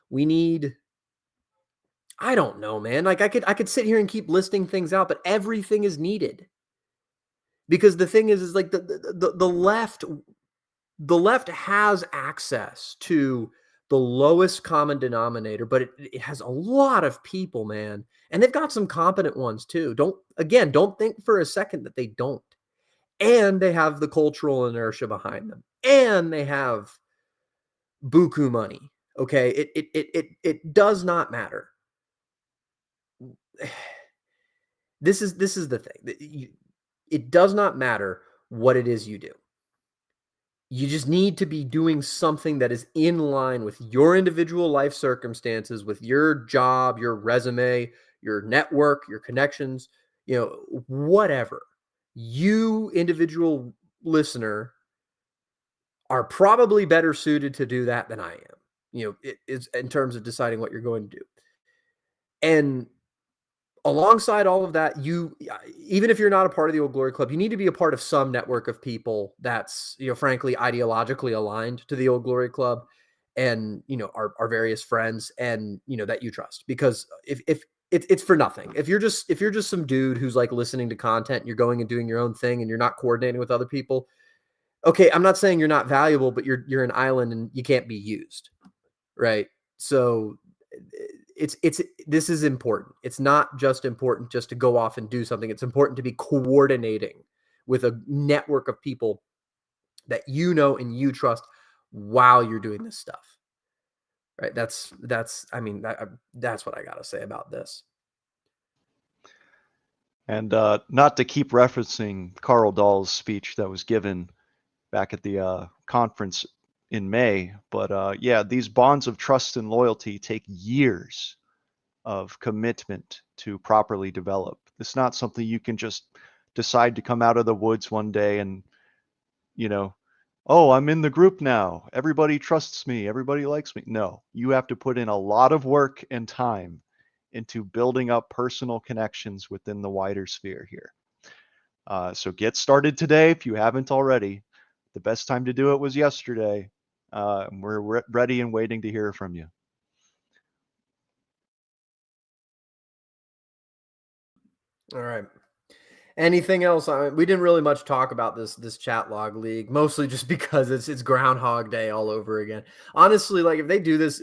[SPEAKER 1] We need, I don't know, man. Like, I could sit here and keep listing things out, but everything is needed. Because the thing is like the left has access to the lowest common denominator, but it has a lot of people, man. And they've got some competent ones too. Don't think for a second that they don't. And they have the cultural inertia behind them. And they have buku money. Okay. It does not matter. This is the thing. It does not matter what it is you do. You just need to be doing something that is in line with your individual life circumstances, with your job, your resume, your network, your connections, whatever. You, individual listener, are probably better suited to do that than I am, it is in terms of deciding what you're going to do. And alongside all of that, even if you're not a part of the Old Glory Club, you need to be a part of some network of people that's, frankly, ideologically aligned to the Old Glory Club and, our various friends and, that you trust. Because if it's for nothing. If you're just some dude who's like listening to content and you're going and doing your own thing and you're not coordinating with other people, okay, I'm not saying you're not valuable, but you're an island and you can't be used, right? So this is important. It's not just important just to go off and do something. It's important to be coordinating with a network of people that and you trust while you're doing this stuff. Right? That's what I got to say about this.
[SPEAKER 3] And not to keep referencing Carl Dahl's speech that was given back at the conference in May, but these bonds of trust and loyalty take years of commitment to properly develop. It's not something you can just decide to come out of the woods one day and, oh, I'm in the group now. Everybody trusts me. Everybody likes me. No, you have to put in a lot of work and time into building up personal connections within the wider sphere here. So get started today if you haven't already. The best time to do it was yesterday. We're ready and waiting to hear from you.
[SPEAKER 1] All right. Anything else? We didn't really much talk about this chat log league, mostly just because it's Groundhog Day all over again. Honestly, like if they do this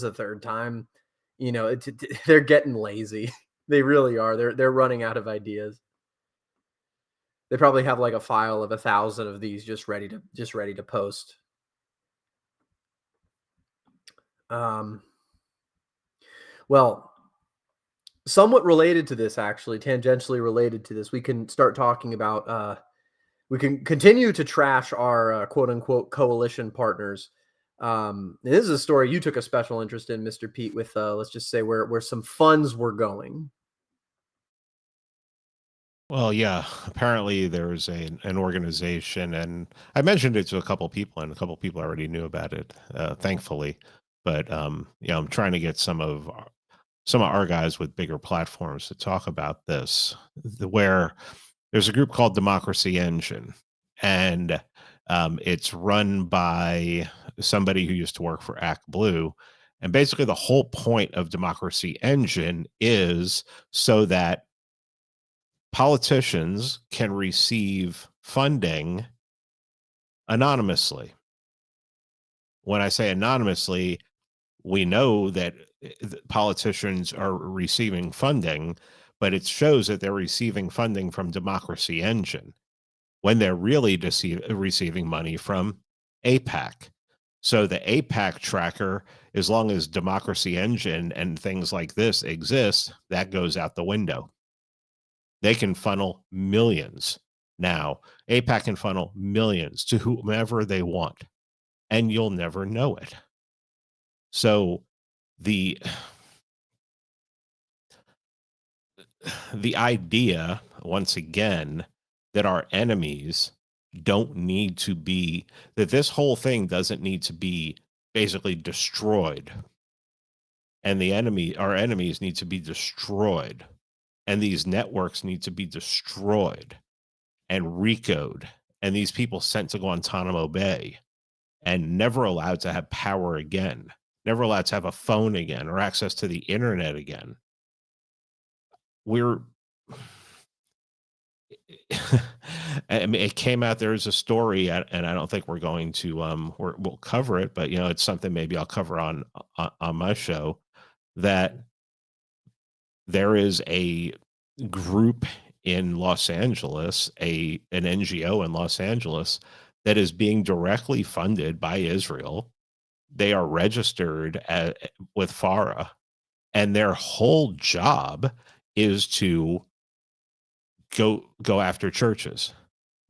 [SPEAKER 1] a third time, they're getting lazy. They really are. They're running out of ideas. They probably have like a file of 1,000 of these just ready to post. Well, somewhat related to this, actually, tangentially related to this, we can start talking about, we can continue to trash our quote unquote coalition partners. This is a story you took a special interest in, Mr. Pete, with, let's just say where some funds were going.
[SPEAKER 2] Well, yeah, apparently there's an organization, and I mentioned it to a couple people, and a couple people already knew about it, thankfully. But I'm trying to get some of our guys with bigger platforms to talk about this, where there's a group called Democracy Engine, and it's run by somebody who used to work for ActBlue. And basically the whole point of Democracy Engine is so that politicians can receive funding anonymously. When I say anonymously, we know that politicians are receiving funding, but it shows that they're receiving funding from Democracy Engine when they're really receiving money from AIPAC. So the AIPAC tracker, as long as Democracy Engine and things like this exist, that goes out the window. They can funnel millions. Now, AIPAC can funnel millions to whomever they want, and you'll never know it. So the idea, once again, that our enemies don't need to be, that this whole thing doesn't need to be basically destroyed. And our enemies need to be destroyed. And these networks need to be destroyed and recoded. And these people sent to Guantanamo Bay and never allowed to have power again, never allowed to have a phone again or access to the internet again. I mean, it came out, there's a story, and I don't think we're going to we'll cover it, but it's something maybe I'll cover on my show, that there is a group in Los Angeles, an NGO in Los Angeles, that is being directly funded by Israel. They are registered with FARA, and their whole job is to go after churches,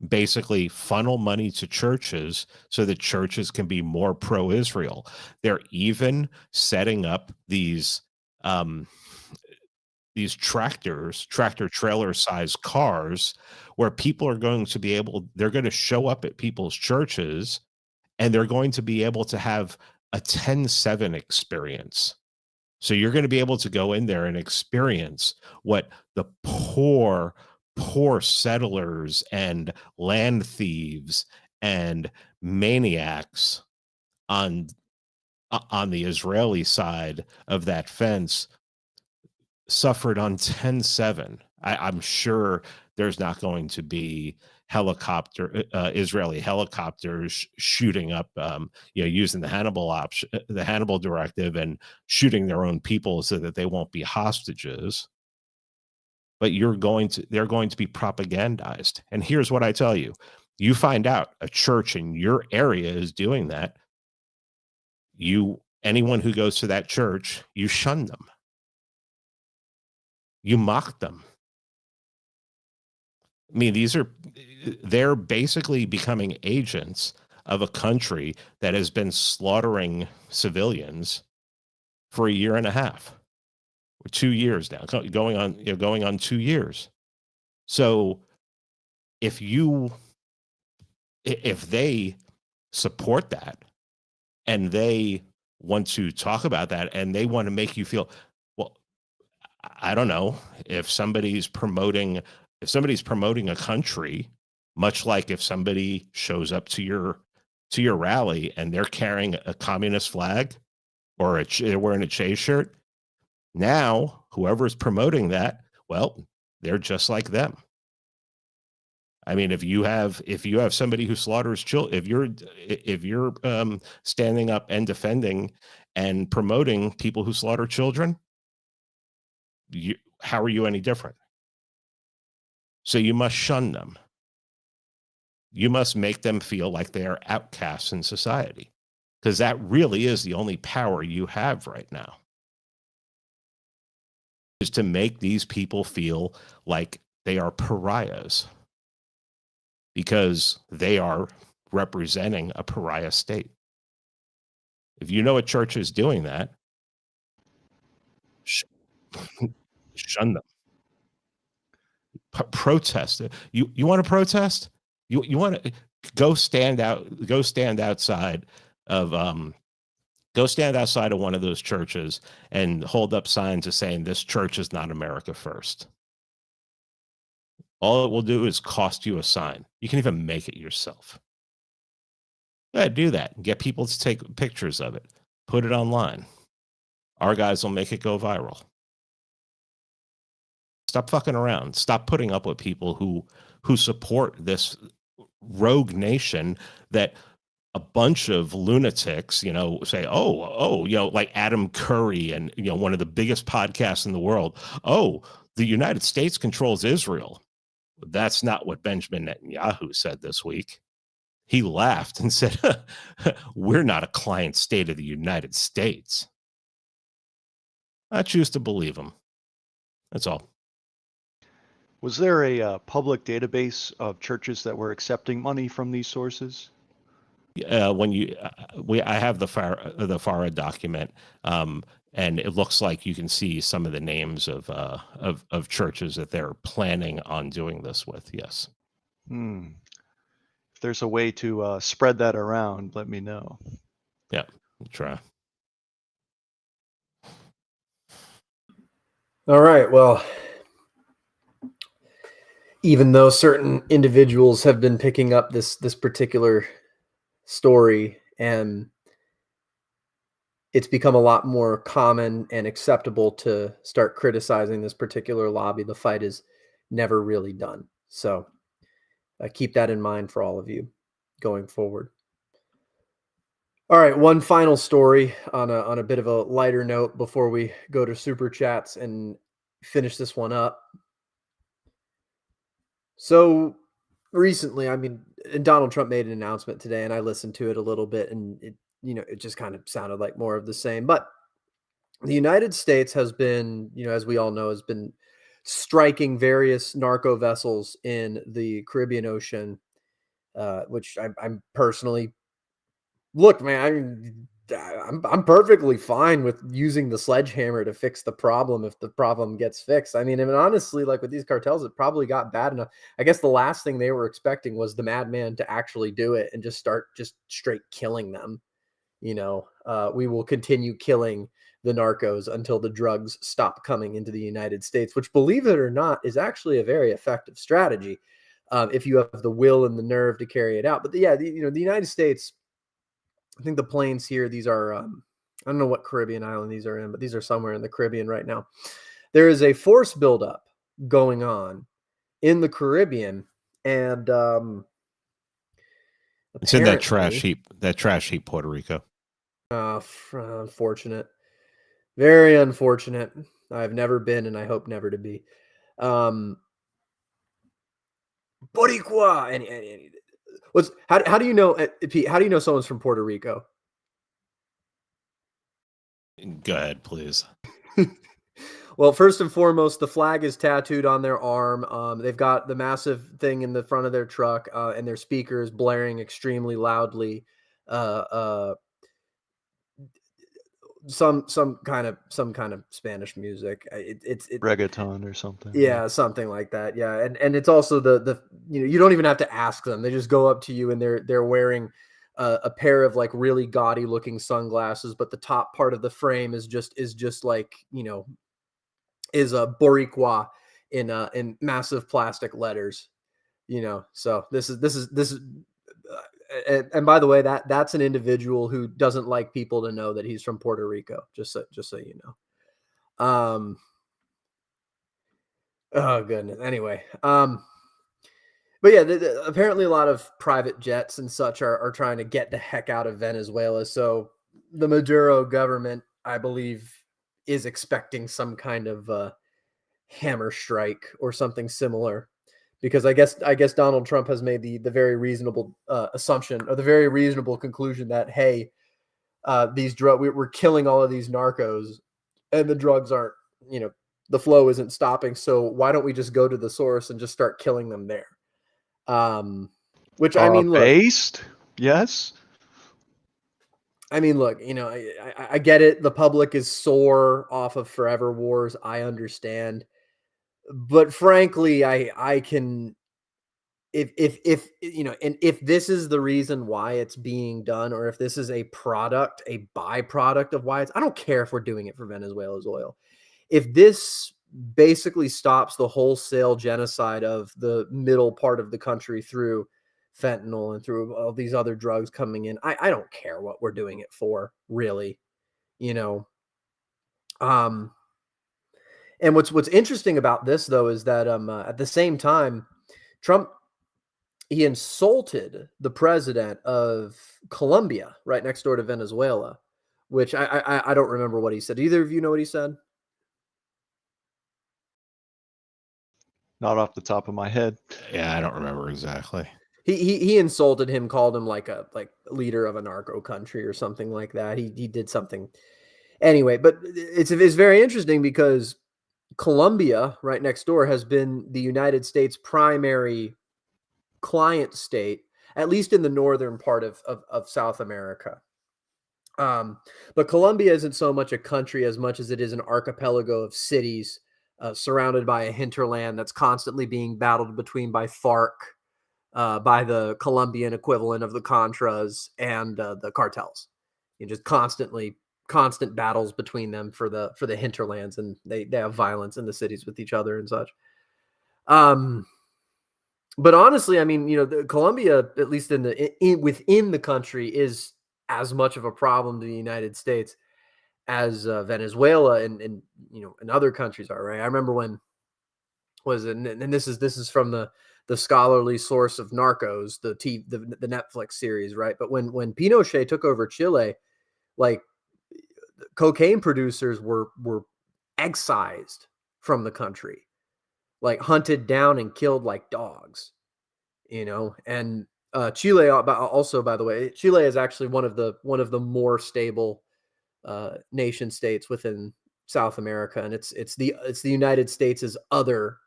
[SPEAKER 2] basically funnel money to churches so that churches can be more pro-Israel. They're even setting up these tractor trailer sized cars where people are going to be they're going to show up at people's churches, and they're going to be able to have a 10/7 experience. So you're going to be able to go in there and experience what the poor settlers and land thieves and maniacs on the Israeli side of that fence suffered on 10/7. I'm sure there's not going to be Israeli helicopters shooting up, using the Hannibal directive and shooting their own people so that they won't be hostages. But they're going to be propagandized. And here's what I tell you: you find out a church in your area is doing that, anyone who goes to that church, you shun them. You mock them. I mean, they're basically becoming agents of a country that has been slaughtering civilians for 1.5 years, or 2 years now, going on 2 years. So if they support that, and they want to talk about that, and they want to make you feel, well, I don't know, if somebody's promoting a country, much like if somebody shows up to your rally and they're carrying a communist flag or they're wearing a Che shirt, now whoever's promoting that, well, they're just like them. I mean, if you have somebody who slaughters children, if you're standing up and defending and promoting people who slaughter children, how are you any different? So you must shun them. You must make them feel like they are outcasts in society, because that really is the only power you have right now, is to make these people feel like they are pariahs, because they are representing a pariah state. If you know a church is doing that, shun them. Protest. You want to protest? You want to go stand outside of one of those churches and hold up signs saying this church is not America first. All it will do is cost you a sign. You can even make it yourself. Yeah, do that. Get people to take pictures of it. Put it online. Our guys will make it go viral. Stop fucking around. Stop putting up with people who support this rogue nation that a bunch of lunatics, say, like Adam Curry and, one of the biggest podcasts in the world. Oh, the United States controls Israel. That's not what Benjamin Netanyahu said this week. He laughed and said, we're not a client state of the United States. I choose to believe him. That's all.
[SPEAKER 3] Was there a public database of churches that were accepting money from these sources?
[SPEAKER 2] I have the FARA document, and it looks like you can see some of the names of churches that they're planning on doing this with. Yes.
[SPEAKER 3] If there's a way to spread that around, let me know.
[SPEAKER 2] Yeah, we'll try.
[SPEAKER 1] All right. Well, even though certain individuals have been picking up this particular story, and it's become a lot more common and acceptable to start criticizing this particular lobby, the fight is never really done. So keep that in mind for all of you going forward. All right, one final story on a bit of a lighter note before we go to super chats and finish this one up. So recently, I mean, Donald Trump made an announcement today, and I listened to it a little bit, and it just kind of sounded like more of the same. But the United States has been, as we all know, has been striking various narco vessels in the Caribbean Ocean, which I'm personally, look, man, I'm perfectly fine with using the sledgehammer to fix the problem if the problem gets fixed. I mean, honestly, like with these cartels, it probably got bad enough. I guess the last thing they were expecting was the madman to actually do it and just start just straight killing them. We will continue killing the narcos until the drugs stop coming into the United States, which, believe it or not, is actually a very effective strategy if you have the will and the nerve to carry it out. But the United States, I think the planes here, these are, I don't know what Caribbean island these are in, but these are somewhere in the Caribbean right now. There is a force buildup going on in the Caribbean, and
[SPEAKER 2] it's in that trash heap, Puerto Rico.
[SPEAKER 1] Unfortunate. Very unfortunate. I've never been, and I hope never to be. Boricua. How do you know, Pete? How do you know someone's from Puerto Rico?
[SPEAKER 2] Go ahead, please.
[SPEAKER 1] Well, first and foremost, the flag is tattooed on their arm. They've got the massive thing in the front of their truck, and their speakers blaring extremely loudly. Some kind of Spanish music. It's
[SPEAKER 3] reggaeton or something.
[SPEAKER 1] Yeah, something like that. Yeah, and it's also the you don't even have to ask them. They just go up to you and they're wearing a pair of like really gaudy looking sunglasses, but the top part of the frame is just like is a Boricua in massive plastic letters. So this is. And by the way, that's an individual who doesn't like people to know that he's from Puerto Rico. Just so you know. Oh goodness. Anyway, but yeah, apparently a lot of private jets and such are trying to get the heck out of Venezuela. So the Maduro government, I believe, is expecting some kind of hammer strike or something similar. Because I guess Donald Trump has made the very reasonable assumption, or the very reasonable conclusion that, hey, we're killing all of these narcos, and the drugs aren't, the flow isn't stopping. So why don't we just go to the source and just start killing them there? Which I mean, look,
[SPEAKER 3] based, yes.
[SPEAKER 1] I mean, look, I get it. The public is sore off of forever wars. I understand. But frankly, I can, if and if this is the reason why it's being done, or if this is a byproduct of why I don't care if we're doing it for Venezuela's oil. If this basically stops the wholesale genocide of the middle part of the country through fentanyl and through all these other drugs coming in, I don't care what we're doing it for, really. And what's interesting about this, though, is that at the same time, Trump, he insulted the president of Colombia, right next door to Venezuela, which I don't remember what he said. Either of you know what he said?
[SPEAKER 3] Not off the top of my head.
[SPEAKER 2] Yeah, I don't remember exactly.
[SPEAKER 1] He insulted him, called him like a leader of a narco country or something like that. He did something anyway, but it's very interesting because Colombia, right next door, has been the United States' primary client state, at least in the northern part of South America. But Colombia isn't so much a country as much as it is an archipelago of cities surrounded by a hinterland that's constantly being battled between by FARC, by the Colombian equivalent of the Contras and the cartels. You just constant battles between them for the hinterlands, and they have violence in the cities with each other and such. But honestly, I mean, Colombia, at least within the country, is as much of a problem to the United States as Venezuela and other countries are, right? I remember when and this is from the scholarly source of Narcos, the Netflix series, right? But when Pinochet took over Chile, like cocaine producers were excised from the country, like hunted down and killed like dogs, and Chile also, by the way, Chile is actually one of the more stable nation states within South America, and it's the United States' other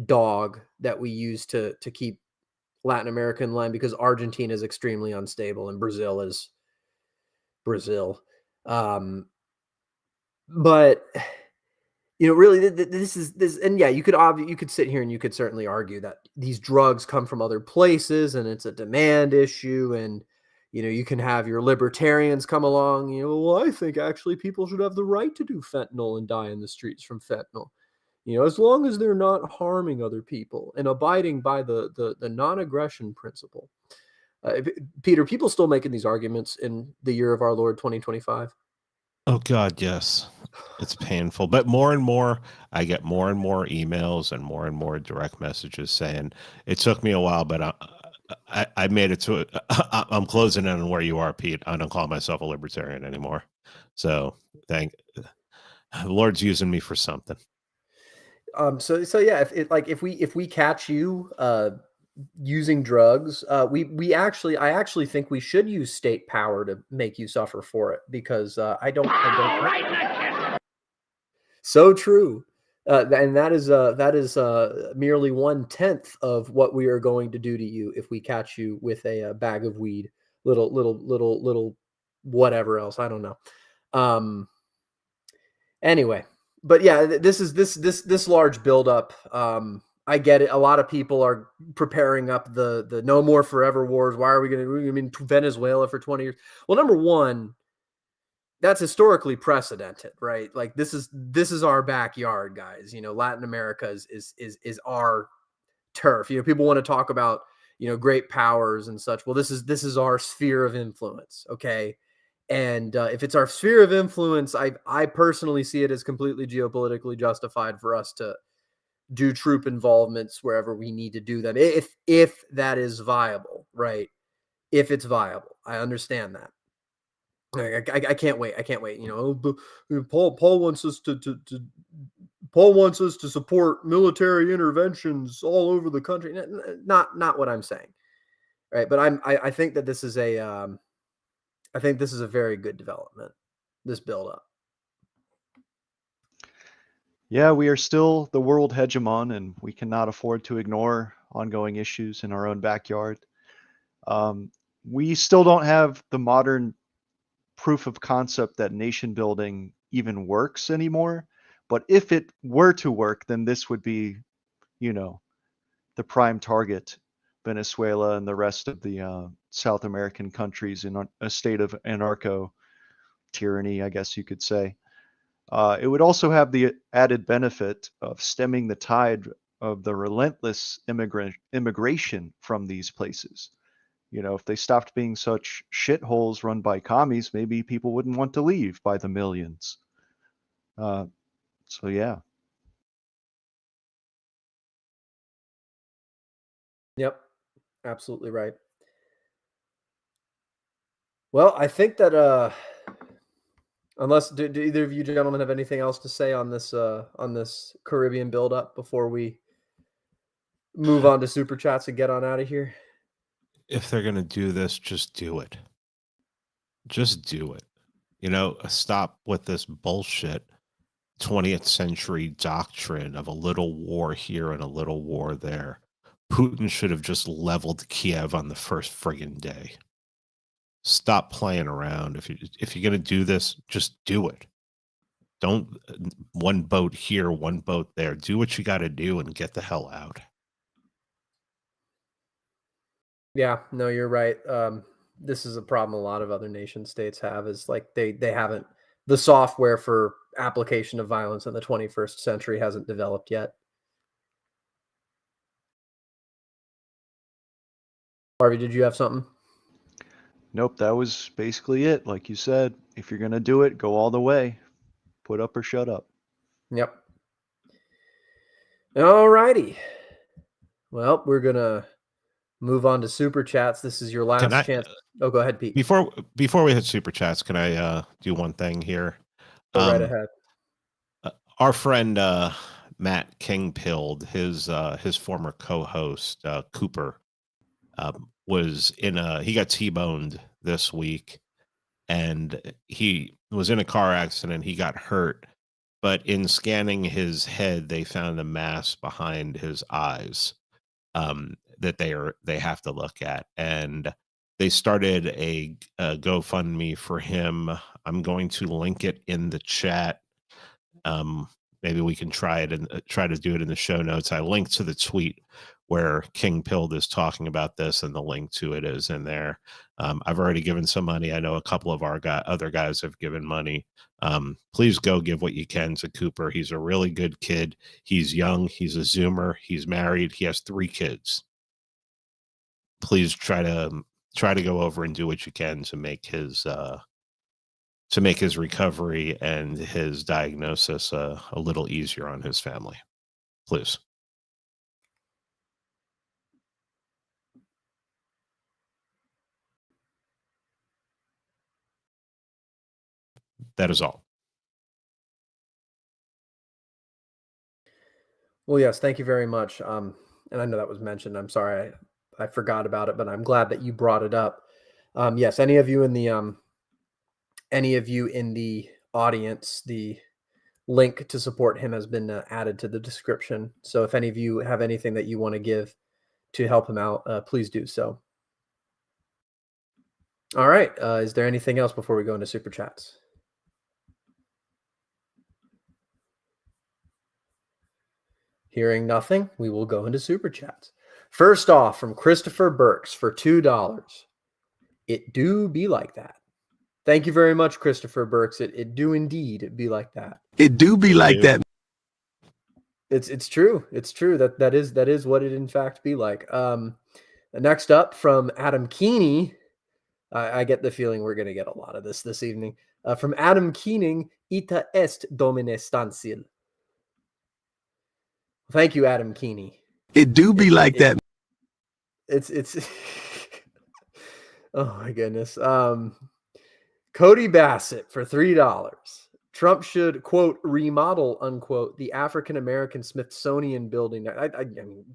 [SPEAKER 1] dog that we use to keep Latin America in line, because Argentina is extremely unstable and Brazil is Brazil. But really, this, and yeah, you could sit here and you could certainly argue that these drugs come from other places and it's a demand issue, and you can have your libertarians come along. Well, I think actually people should have the right to do fentanyl and die in the streets from fentanyl. As long as they're not harming other people and abiding by the non-aggression principle. Peter, people still making these arguments in the year of our Lord 2025.
[SPEAKER 2] Oh God, yes. It's painful. But more and more, I get more and more emails and more direct messages saying, it took me a while, but I made it to it. I'm closing in on where you are, Pete. I don't call myself a libertarian anymore. So the Lord's using me for something.
[SPEAKER 1] So yeah, if we catch you using drugs, I actually think we should use state power to make you suffer for it, because I don't. So true. And that is merely 1/10 of what we are going to do to you if we catch you with a bag of weed, little whatever else, I don't know. Anyway, but yeah, this large buildup. I get it. A lot of people are preparing up the no more forever wars. Why are we going to? I mean, Venezuela for 20 years. Well, number one, that's historically precedented, right? Like this is our backyard, guys. Latin America is our turf. People want to talk about great powers and such. Well, this is our sphere of influence, okay? And if it's our sphere of influence, I personally see it as completely geopolitically justified for us to do troop involvements wherever we need to do them, if that is viable, right? If it's viable, I understand that. I can't wait. I can't wait. Paul wants us to support military interventions all over the country. Not what I'm saying, right? But I think that this is I think this is a very good development, this build up.
[SPEAKER 3] Yeah, we are still the world hegemon, and we cannot afford to ignore ongoing issues in our own backyard. We still don't have the modern proof of concept that nation building even works anymore. But if it were to work, then this would be, the prime target, Venezuela and the rest of the South American countries in a state of anarcho tyranny, I guess you could say. It would also have the added benefit of stemming the tide of the relentless immigration from these places. If they stopped being such shitholes run by commies, maybe people wouldn't want to leave by the millions. So yeah.
[SPEAKER 1] Yep, absolutely right. Well, I think that unless do either of you gentlemen have anything else to say on this Caribbean buildup before we move on to super chats and get on out of here?
[SPEAKER 2] If they're going to do this, just do it. Just do it. Stop with this bullshit 20th century doctrine of a little war here and a little war there. Putin should have just leveled Kiev on the first friggin' day. stop playing around. If you're going to do this, just do it. Don't one boat here, one boat there. Do what you got to do and get the hell out.
[SPEAKER 1] Yeah, no, you're right. This is a problem a lot of other nation states have, is like they haven't, the software for application of violence in the 21st century hasn't developed yet. Harvey, did you have something?
[SPEAKER 3] Nope, that was basically it. Like you said, if you're gonna do it, go all the way. Put up or shut up.
[SPEAKER 1] Yep. All righty. Well, we're gonna move on to super chats. This is your last chance. Oh, go ahead, Pete.
[SPEAKER 2] Before we hit super chats, can I do one thing here?
[SPEAKER 1] Go right ahead.
[SPEAKER 2] Our friend Matt Kingpilled, his former co-host Cooper, was he got T-boned this week, and he was in a car accident. He got hurt, but in scanning his head, they found a mass behind his eyes that they have to look at, and they started a GoFundMe for him. I'm going to link it in the chat. Maybe we can try it and try to do it in the show notes. I linked to the tweet where King Pilled is talking about this, and the link to it is in there. I've already given some money. I know a couple of our other guys have given money. Please go give what you can to Cooper. He's a really good kid. He's young. He's a Zoomer. He's married. He has 3 kids. Please try to go over and do what you can to make his recovery and his diagnosis a little easier on his family. Please. That is all.
[SPEAKER 1] Well, yes, thank you very much. And I know that was mentioned. I'm sorry I forgot about it, but I'm glad that you brought it up. Yes, any of you in the audience, the link to support him has been added to the description. So if any of you have anything that you want to give to help him out, please do so. All right. Is there anything else before we go into super chats? Hearing nothing, we will go into super chats. First off, from Christopher Burks for $2. It do be like that. Thank you very much, Christopher Burks. It do indeed be like that.
[SPEAKER 4] It do be like that.
[SPEAKER 1] It's true. It's true that is what it in fact be like. Next up from Adam Keeney. I get the feeling we're going to get a lot of this evening. From Adam Keening, ita est domine stansil. Thank you, Adam Keeney.
[SPEAKER 4] It do be like that.
[SPEAKER 1] It's oh my goodness. Cody Bassett for $3. Trump should, quote, remodel, unquote, the African-American Smithsonian building. I mean,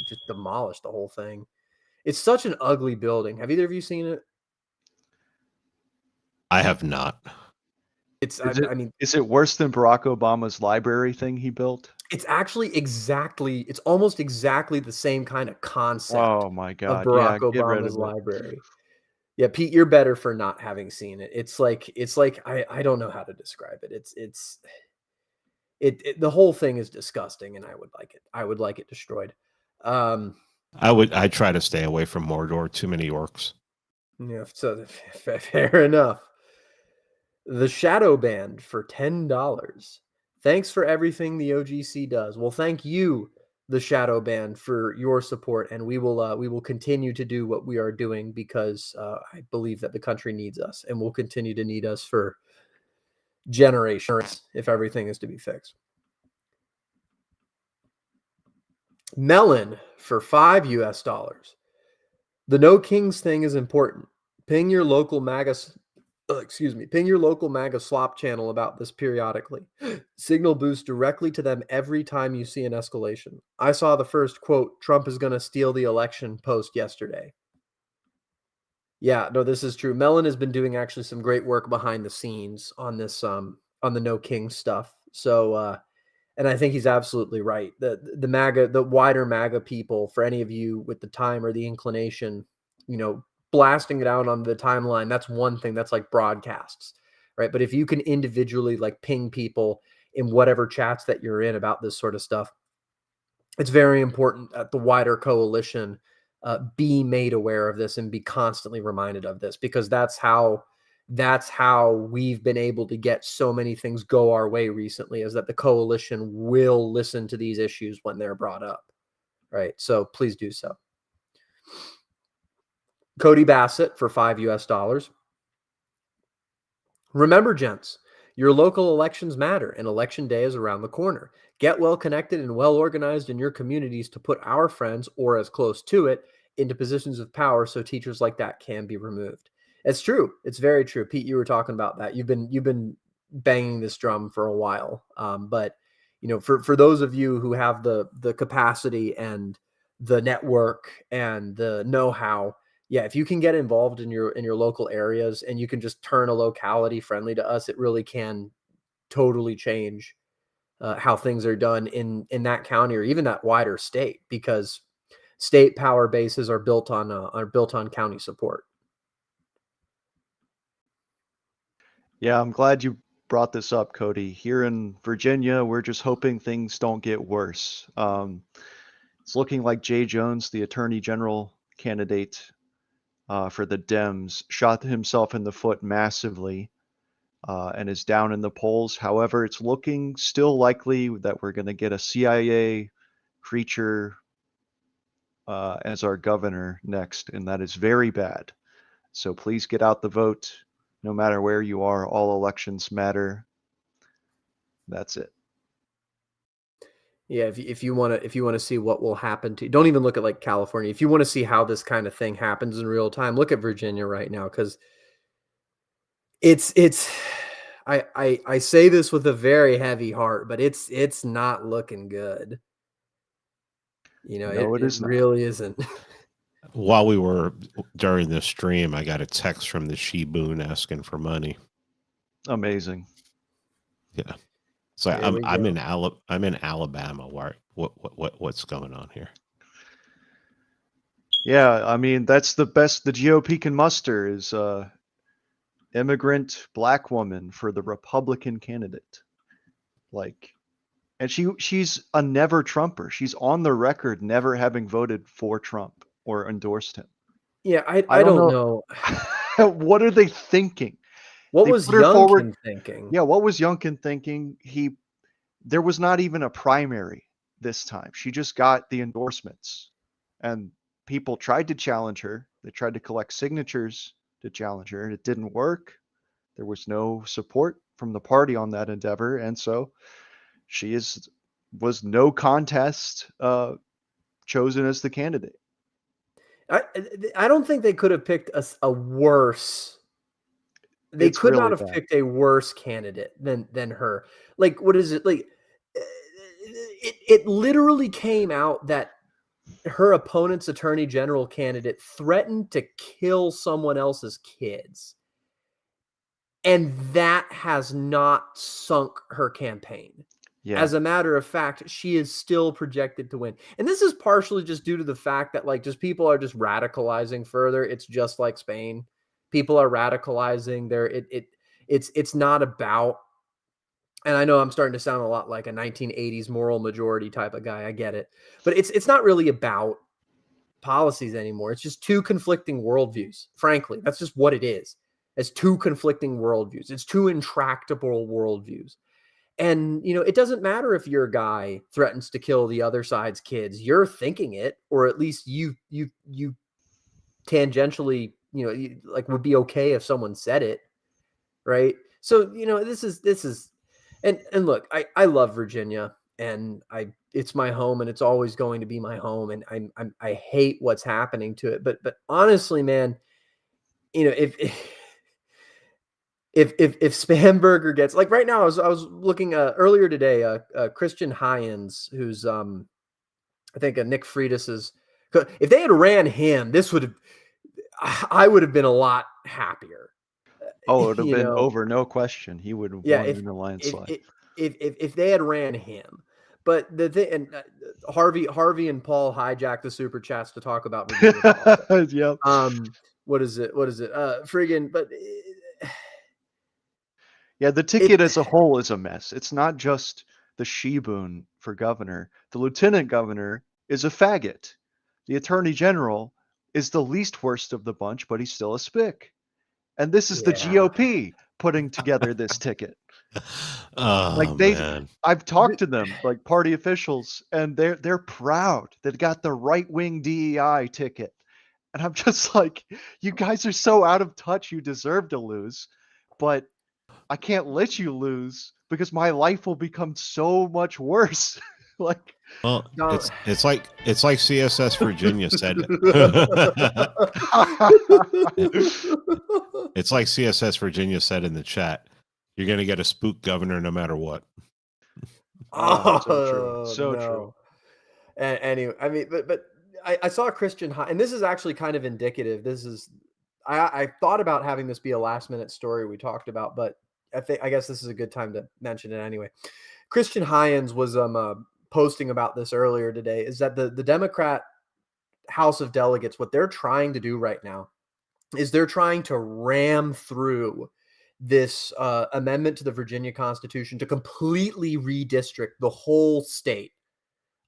[SPEAKER 1] just demolish the whole thing. It's such an ugly building. Have either of you seen it?
[SPEAKER 2] I have not.
[SPEAKER 1] Is
[SPEAKER 3] it worse than Barack Obama's library thing he built?
[SPEAKER 1] It's actually it's almost exactly the same kind of concept.
[SPEAKER 3] Oh my God.
[SPEAKER 1] Of Barack Obama's library. Yeah, Pete, you're better for not having seen it. It's like I don't know how to describe it. The whole thing is disgusting, and I would like it destroyed.
[SPEAKER 2] I try to stay away from Mordor. Too many orcs.
[SPEAKER 1] Yeah, so fair enough. The Shadow Band for $10. Thanks for everything the OGC does. Well, thank you, the Shadow Band, for your support, and we will continue to do what we are doing because I believe that the country needs us and will continue to need us for generations if everything is to be fixed. Melon for $5. The No Kings thing is important. Ping your local MAGA slop channel about this periodically. Signal boost directly to them every time you see an escalation. I saw the first, quote, Trump is going to steal the election post yesterday. Yeah, no, this is true. Mellon has been doing actually some great work behind the scenes on this, on the No King stuff. So, and I think he's absolutely right. The wider MAGA people, for any of you with the time or the inclination, blasting it out on the timeline, that's one thing. That's like broadcasts, right? But if you can individually like ping people in whatever chats that you're in about this sort of stuff, it's very important that the wider coalition be made aware of this and be constantly reminded of this, because that's how we've been able to get so many things go our way recently, is that the coalition will listen to these issues when they're brought up, right? So please do so. Cody Bassett for $5 US. Remember, gents, your local elections matter, and election day is around the corner. Get well connected and well organized in your communities to put our friends, or as close to it, into positions of power so teachers like that can be removed. It's true. It's very true. Pete, you were talking about that. You've been banging this drum for a while. But for those of you who have the capacity and the network and the know-how, yeah, if you can get involved in your local areas and you can just turn a locality friendly to us, it really can totally change how things are done in that county or even that wider state, because state power bases are built on county support.
[SPEAKER 3] Yeah, I'm glad you brought this up, Cody. Here in Virginia, we're just hoping things don't get worse. It's looking like Jay Jones, the attorney general candidate for the Dems, shot himself in the foot massively and is down in the polls. However, it's looking still likely that we're going to get a CIA creature as our governor next, and that is very bad. So please get out the vote. No matter where you are, all elections matter. That's it.
[SPEAKER 1] Yeah, if you want to see what will happen to, don't even look at like California. If you want to see how this kind of thing happens in real time, look at Virginia right now, because it's I say this with a very heavy heart, but it's not looking good.
[SPEAKER 3] No,
[SPEAKER 1] it really isn't.
[SPEAKER 2] While we were during the stream, I got a text from the She-Boon asking for money.
[SPEAKER 3] Amazing.
[SPEAKER 2] Yeah. So I'm in Alabama. What's going on here?
[SPEAKER 3] Yeah, I mean, that's the best the GOP can muster is immigrant black woman for the Republican candidate. And she's a never Trumper. She's on the record never having voted for Trump or endorsed him.
[SPEAKER 1] Yeah, I don't know.
[SPEAKER 3] What are they thinking?
[SPEAKER 1] What was Youngkin thinking?
[SPEAKER 3] Yeah, what was Youngkin thinking? There was not even a primary this time. She just got the endorsements. And people tried to challenge her. They tried to collect signatures to challenge her, and it didn't work. There was no support from the party on that endeavor, and so she was no contest chosen as the candidate.
[SPEAKER 1] I don't think they could have picked a worse. They could not have picked a worse candidate than her. Like, what is it? Like, it literally came out that her opponent's attorney general candidate threatened to kill someone else's kids. And that has not sunk her campaign. Yeah. As a matter of fact, she is still projected to win. And this is partially just due to the fact that like just people are just radicalizing further. It's just like Spain. People are radicalizing. It's not about, and I know I'm starting to sound a lot like a 1980s moral majority type of guy. I get it. But it's not really about policies anymore. It's just two conflicting worldviews. Frankly, that's just what it is. It's two conflicting worldviews. It's two intractable worldviews. And, it doesn't matter if your guy threatens to kill the other side's kids. You're thinking it, or at least you tangentially, like would be okay if someone said it, right? So, this is, and look, I love Virginia, and it's my home, and it's always going to be my home, and I hate what's happening to it. But honestly, man, if Spamberger gets, like right now, I was looking earlier today, Christian Hyens, who's I think Nick Freitas's, if they had ran him, I would have been a lot happier.
[SPEAKER 3] Oh, it would have been over, no question. He would have won in a landslide.
[SPEAKER 1] If they had ran him. But the thing, and Harvey and Paul hijacked the super chats to talk about Virginia politics.
[SPEAKER 3] Yep.
[SPEAKER 1] what is it? Friggin', but
[SPEAKER 3] Yeah, the ticket as a whole is a mess. It's not just the Shibun for governor. The lieutenant governor is a faggot. The attorney general is the least worst of the bunch, but he's still a spick. And this is the GOP putting together this ticket.
[SPEAKER 2] Oh, man.
[SPEAKER 3] I've talked to them, like party officials, and they're proud. They've got the right-wing DEI ticket. And I'm just like, you guys are so out of touch, you deserve to lose. But I can't let you lose because my life will become so much worse. Like,
[SPEAKER 2] well, it's like CSS Virginia said. It's like CSS Virginia said in the chat. You're going to get a spook governor no matter what.
[SPEAKER 3] Oh, so true. So
[SPEAKER 1] no.
[SPEAKER 3] true.
[SPEAKER 1] Anyway, I mean, but I saw Christian High, and this is actually kind of indicative. I thought about having this be a last minute story we talked about, but I guess this is a good time to mention it anyway. Christian Hines was posting about this earlier today, is that the Democrat House of Delegates, what they're trying to do right now is they're trying to ram through this amendment to the Virginia Constitution to completely redistrict the whole state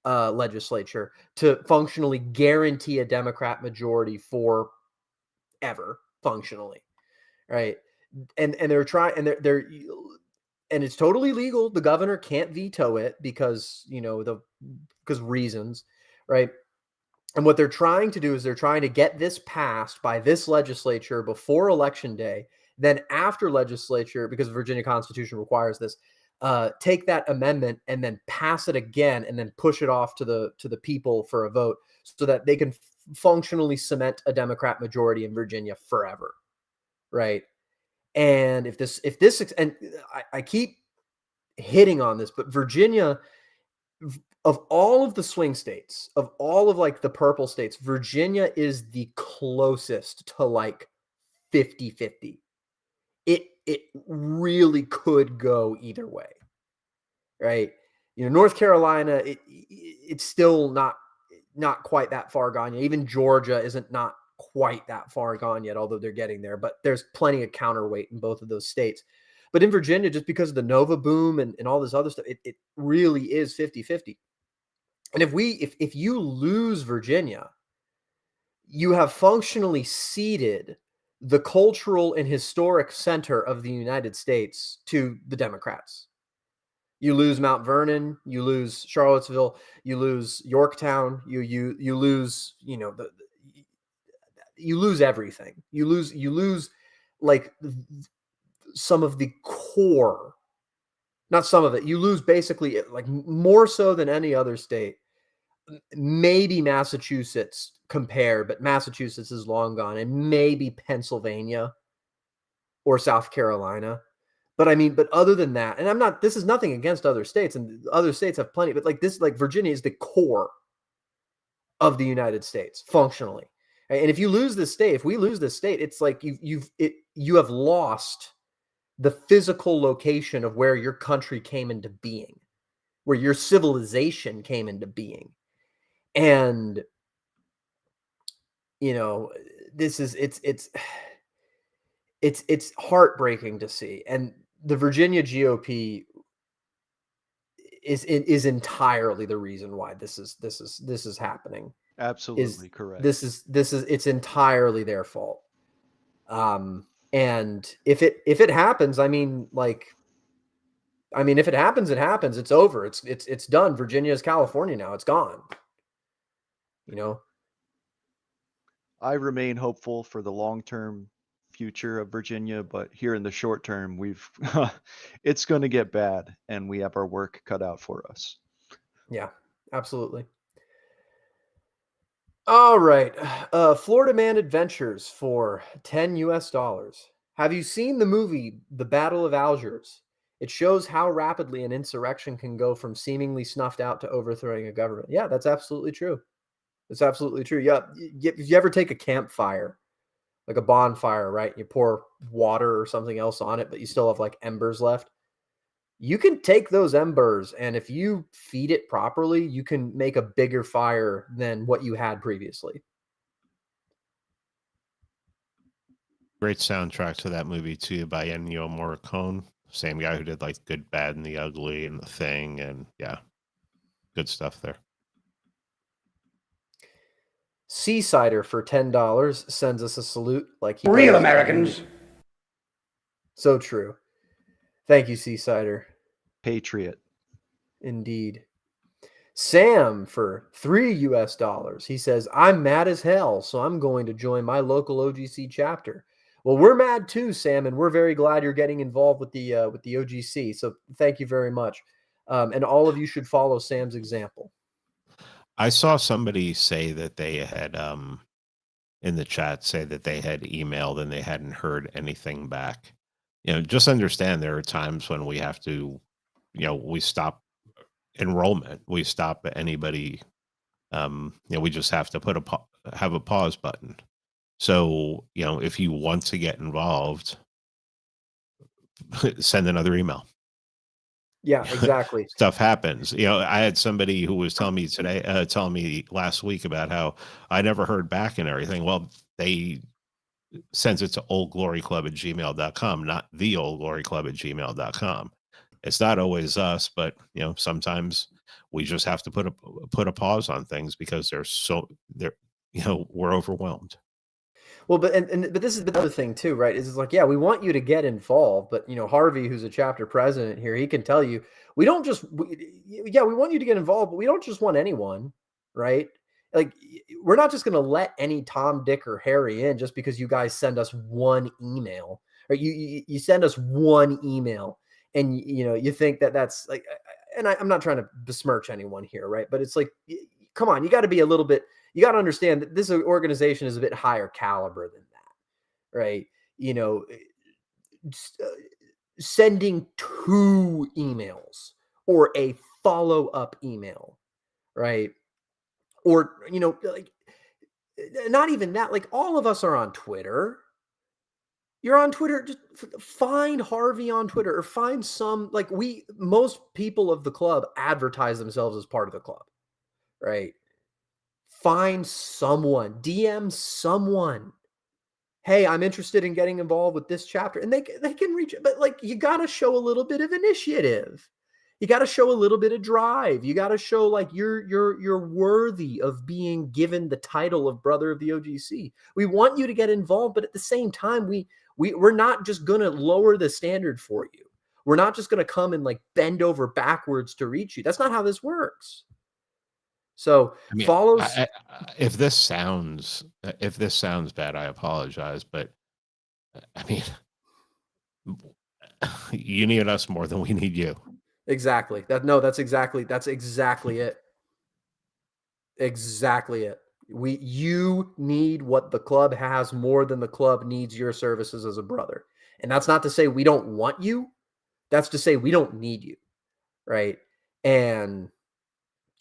[SPEAKER 1] legislature to functionally guarantee a Democrat majority for ever, functionally, right? And they're trying, and they're and it's totally legal. The governor can't veto it because because reasons, right? And what they're trying to do is they're trying to get this passed by this legislature before Election Day. Then after legislature, because the Virginia Constitution requires this, take that amendment and then pass it again, and then push it off to the people for a vote, so that they can functionally cement a Democrat majority in Virginia forever, right? And if this, and I keep hitting on this, but Virginia, of all of the swing states, of all of like the purple states, Virginia is the closest to like 50-50. It really could go either way, right? North Carolina, it's still not quite that far gone yet. Even Georgia isn't not quite that far gone yet, although they're getting there. But there's plenty of counterweight in both of those states. But in Virginia, just because of the Nova boom and all this other stuff, it really is 50-50. And if you lose Virginia, you have functionally ceded the cultural and historic center of the United States to the Democrats. You lose Mount Vernon, you lose Charlottesville, you lose Yorktown, you lose, you lose everything. You lose like some of the core, not some of it. You lose basically like more so than any other state. Maybe Massachusetts compare, but Massachusetts is long gone, and maybe Pennsylvania or South Carolina. But I mean, but other than that, and this is nothing against other states, and other states have plenty, but like this, like Virginia is the core of the United States functionally. And if you lose this state, if we lose this state, it's like you have lost the physical location of where your country came into being, where your civilization came into being. And this is it's heartbreaking to see. And the Virginia GOP is entirely the reason why this is happening.
[SPEAKER 3] Absolutely correct.
[SPEAKER 1] It's entirely their fault. And if it happens, if it happens, it happens. It's over. It's done. Virginia is California now. It's gone.
[SPEAKER 3] I remain hopeful for the long-term future of Virginia, but here in the short term, it's going to get bad, and we have our work cut out for us.
[SPEAKER 1] Yeah, absolutely. All right. Florida Man Adventures for $10. Have you seen the movie The Battle of Algiers? It shows how rapidly an insurrection can go from seemingly snuffed out to overthrowing a government. Yeah, that's absolutely true. It's absolutely true. Yeah. If you ever take a campfire, like a bonfire, right? You pour water or something else on it, but you still have like embers left. You can take those embers, and if you feed it properly, you can make a bigger fire than what you had previously.
[SPEAKER 2] Great soundtrack to that movie too by Ennio Morricone, same guy who did like Good, Bad, and the Ugly and The Thing, and yeah, good stuff there.
[SPEAKER 1] Seasider for $10 sends us a salute like he
[SPEAKER 5] Real
[SPEAKER 1] does.
[SPEAKER 5] Americans.
[SPEAKER 1] So true. Thank you, Seasider.
[SPEAKER 3] Patriot.
[SPEAKER 1] Indeed. Sam for $3. He says, I'm mad as hell, so I'm going to join my local OGC chapter. Well, we're mad too, Sam, and we're very glad you're getting involved with the OGC. So thank you very much. And all of you should follow Sam's example.
[SPEAKER 2] I saw somebody say that they had in the chat say that they had emailed and they hadn't heard anything back. Just understand there are times when we have to, we stop enrollment, we stop anybody. We just have to have a pause button. So, if you want to get involved, send another email.
[SPEAKER 1] Yeah, exactly.
[SPEAKER 2] Stuff happens. I had somebody who was telling me last week about how I never heard back and everything. Well, they sends it to oldgloryclub@gmail.com, not the oldgloryclub@gmail.com. It's not always us, but sometimes we just have to put a pause on things because we're overwhelmed.
[SPEAKER 1] Well, but this is the other thing too, right? Is it's like, yeah, we want you to get involved, but Harvey, who's a chapter president here, he can tell you we don't just we want you to get involved, but we don't just want anyone, right? Like, we're not just going to let any Tom, Dick, or Harry in just because you guys send us one email, or you send us one email, and you think that's like, and I'm not trying to besmirch anyone here, right? But it's like, come on, you got to be a little bit. You got to understand that this organization is a bit higher caliber than that, right? Sending 2 emails or a follow-up email, right? Or, like, not even that, like, all of us are on Twitter. You're on Twitter, just find Harvey on Twitter, or find some, like, most people of the club advertise themselves as part of the club, right? Find someone, DM someone. Hey, I'm interested in getting involved with this chapter, and they can reach it. But like, you got to show a little bit of initiative. You got to show a little bit of drive. You got to show like you're worthy of being given the title of Brother of the OGC. We want you to get involved, but at the same time, we're not just going to lower the standard for you. We're not just going to come and like bend over backwards to reach you. That's not how this works. So follows.
[SPEAKER 2] If this sounds bad, I apologize, but I mean, you need us more than we need you.
[SPEAKER 1] Exactly. That's exactly it. Exactly it. You need what the club has more than the club needs your services as a brother. And that's not to say we don't want you. That's to say we don't need you. Right. And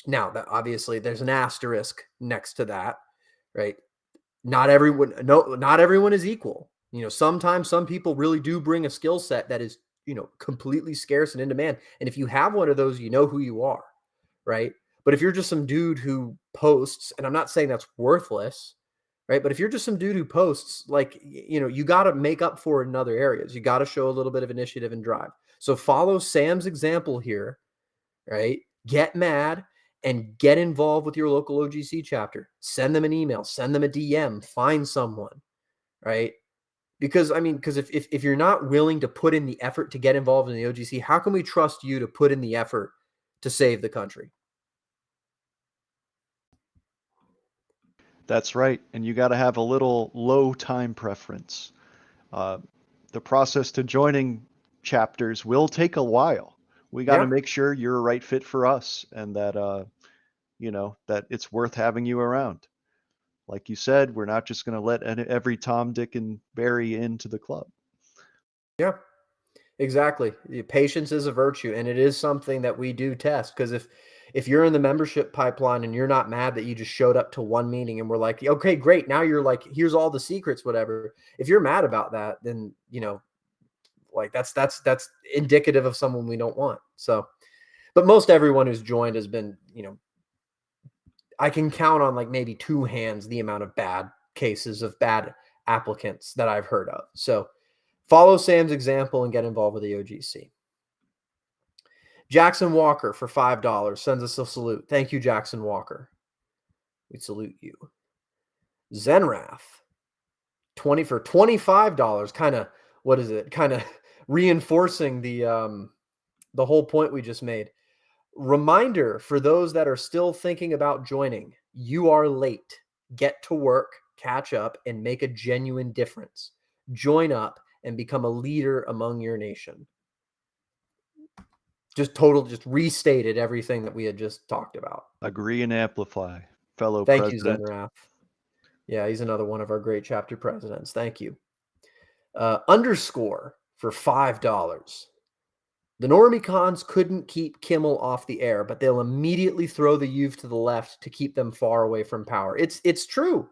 [SPEAKER 1] now, that obviously there's an asterisk next to that, right? Not everyone is equal. Sometimes some people really do bring a skill set that is, completely scarce and in demand. And if you have one of those, you know who you are, right? But if you're just some dude who posts, and I'm not saying that's worthless, right? But if you're just some dude who posts, like, you got to make up for it in other areas. You got to show a little bit of initiative and drive. So follow Sam's example here, right? Get mad and get involved with your local OGC chapter. Send them an email, send them a DM, find someone, right? Because if you're not willing to put in the effort to get involved in the OGC, how can we trust you to put in the effort to save the country?
[SPEAKER 3] That's right. And you got to have a little low time preference. The process to joining chapters will take a while. We got to make sure you're a right fit for us, and that, that it's worth having you around. Like you said, we're not just going to let every Tom, Dick, and Barry into the club.
[SPEAKER 1] Yeah, exactly. Patience is a virtue, and it is something that we do test, because if you're in the membership pipeline and you're not mad that you just showed up to one meeting and we're like, okay, great, now you're like, here's all the secrets, whatever. If you're mad about that, then, like that's indicative of someone we don't want. So, but most everyone who's joined has been, I can count on like maybe 2 hands the amount of bad cases of bad applicants that I've heard of. So follow Sam's example and get involved with the OGC. Jackson Walker for $5 sends us a salute. Thank you, Jackson Walker. We salute you. Zenrath, 20 for $25. Kind of, what is it? Kind of reinforcing the whole point we just made. Reminder for those that are still thinking about joining, you are late. Get to work, catch up, and make a genuine difference. Join up and become a leader among your nation. Just restated everything that we had just talked about.
[SPEAKER 3] Agree and amplify, fellow
[SPEAKER 1] Thank
[SPEAKER 3] president.
[SPEAKER 1] you, Zenrath. Yeah, he's another one of our great chapter presidents. Thank you. Underscore for $5. The Normicons couldn't keep Kimmel off the air, but they'll immediately throw the youth to the left to keep them far away from power. It's true.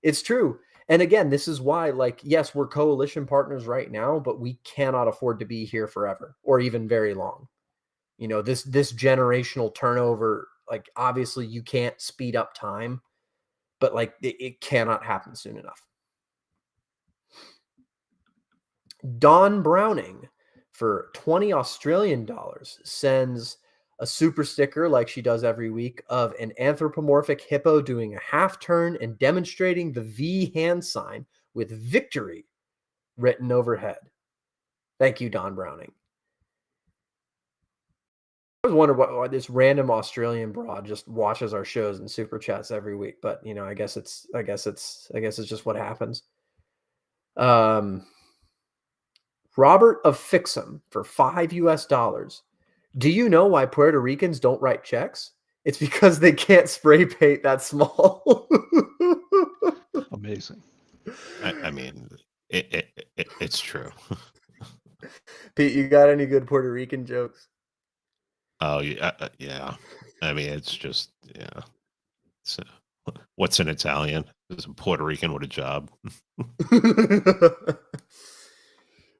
[SPEAKER 1] It's true. And again, this is why, like, yes, we're coalition partners right now, but we cannot afford to be here forever or even very long. You know, this generational turnover, like, obviously you can't speed up time, but like it cannot happen soon enough. Don Browning for 20 Australian dollars sends a super sticker like she does every week of an anthropomorphic hippo doing a half turn and demonstrating the V hand sign with victory written overhead. Thank you, Don Browning. I was wondering why this random Australian broad just watches our shows and super chats every week, but you know, I guess it's just what happens. Robert of Fixham for $5 US. Do you know why Puerto Ricans don't write checks? It's because they can't spray paint that small.
[SPEAKER 3] Amazing.
[SPEAKER 2] I mean, it's true.
[SPEAKER 1] Pete, you got any good Puerto Rican jokes?
[SPEAKER 2] Oh yeah. I mean, it's just So, what's an Italian? Is a Puerto Rican with a job?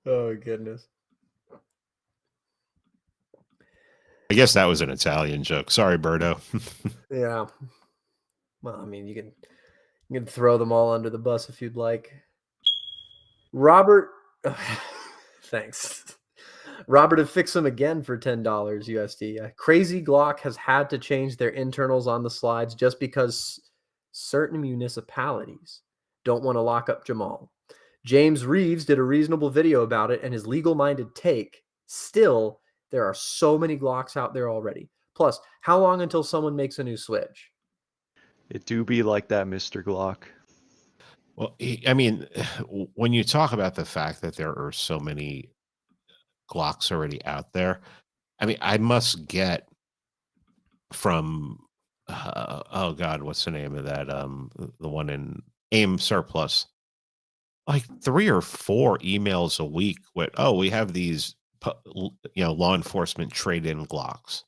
[SPEAKER 1] Oh goodness.
[SPEAKER 2] I guess that was an Italian joke. Sorry, Berto.
[SPEAKER 1] Yeah. Well, I mean, you can throw them all under the bus if you'd like. Robert, thanks. Robert of Fixham again for $10 USD. Crazy Glock has had to change their internals on the slides just because certain municipalities don't want to lock up Jamal. James Reeves did a reasonable video about it and his legal-minded take. Still, there are so many Glocks out there already. Plus, how long until someone makes a new Switch?
[SPEAKER 3] It do be like that, Mr. Glock.
[SPEAKER 2] Well, I mean, when you talk about the fact that there are so many Glocks already out there, I mean, I must get from oh God, what's the name of that? The one in AIM Surplus, like 3 or 4 emails a week with, oh, we have these, law enforcement trade-in Glocks.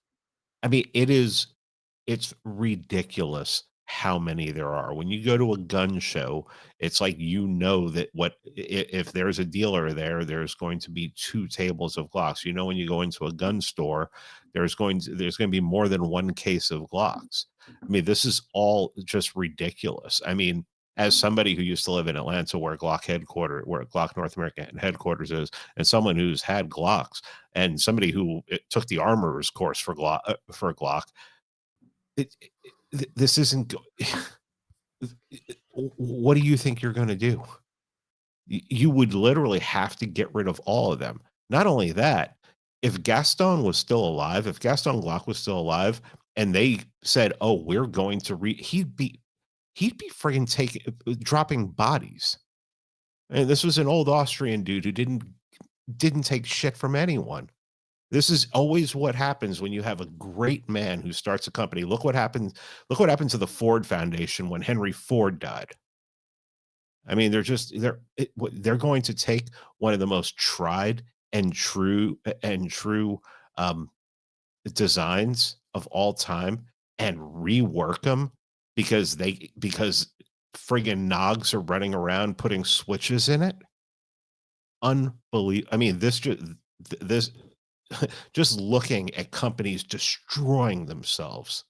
[SPEAKER 2] I mean, it's ridiculous how many there are. When you go to a gun show, it's like, that if there's a dealer there, there's going to be 2 tables of Glocks. You know, when you go into a gun store, there's going to be more than 1 case of Glocks. I mean, this is all just ridiculous. I mean, as somebody who used to live in Atlanta, where Glock North America headquarters is, and someone who's had Glocks, and somebody who took the armorer's course for Glock, this isn't. What do you think you're going to do? You would literally have to get rid of all of them. Not only that, if Gaston Glock was still alive, and they said, "Oh, we're going to he'd be friggin' dropping bodies." And this was an old Austrian dude who didn't take shit from anyone. This is always what happens when you have a great man who starts a company. Look what happened to the Ford Foundation when Henry Ford died. I mean, they're going to take one of the most tried and true designs of all time and rework them because friggin' Nogs are running around putting switches in it. Unbelievable. I mean, this just looking at companies destroying themselves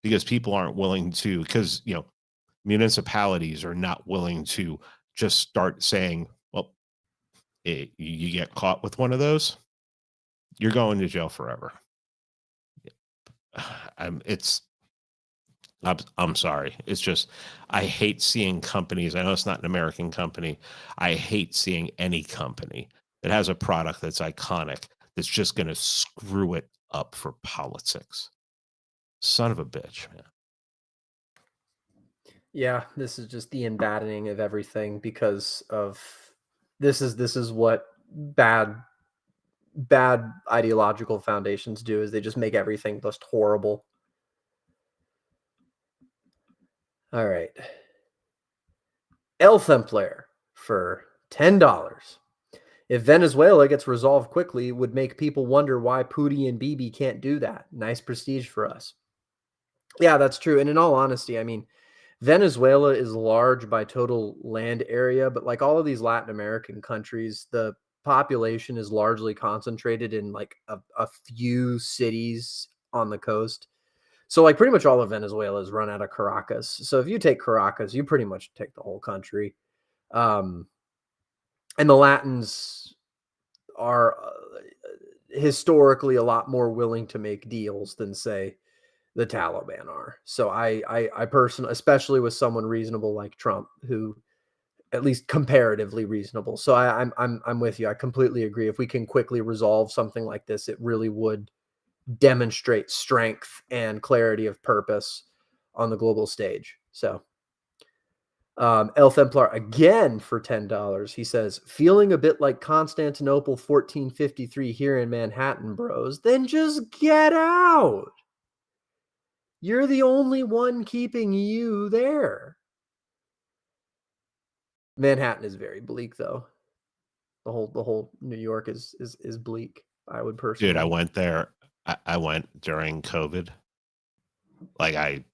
[SPEAKER 2] because people aren't willing to, because municipalities are not willing to just start saying, well, you get caught with one of those, you're going to jail forever. I'm sorry. It's just, I hate seeing companies. I know it's not an American company. I hate seeing any company that has a product that's iconic that's just going to screw it up for politics. Son of a bitch, man.
[SPEAKER 1] Yeah, this is just the embatting of everything because of this is what bad ideological foundations do, is they just make everything just horrible. All right. El Templar for $10. If Venezuela gets resolved quickly, it would make people wonder why Pooty and Bibi can't do that. Nice prestige for us. Yeah, that's true. And in all honesty, I mean, Venezuela is large by total land area, but like all of these Latin American countries, the population is largely concentrated in like a few cities on the coast. So like pretty much all of Venezuela is run out of Caracas. So if you take Caracas, you pretty much take the whole country. And the Latins are historically a lot more willing to make deals than, say, the Taliban are. So I personally, especially with someone reasonable like Trump, who at least comparatively reasonable. So I'm with you. I completely agree. If we can quickly resolve something like this, it really would demonstrate strength and clarity of purpose on the global stage. So El Templar again for $10. He says, feeling a bit like Constantinople 1453 here in Manhattan, bros, then just get out. You're the only one keeping you there. Manhattan is very bleak, though. The whole New York is bleak. I would personally.
[SPEAKER 2] Dude, I went there. I went during COVID. Like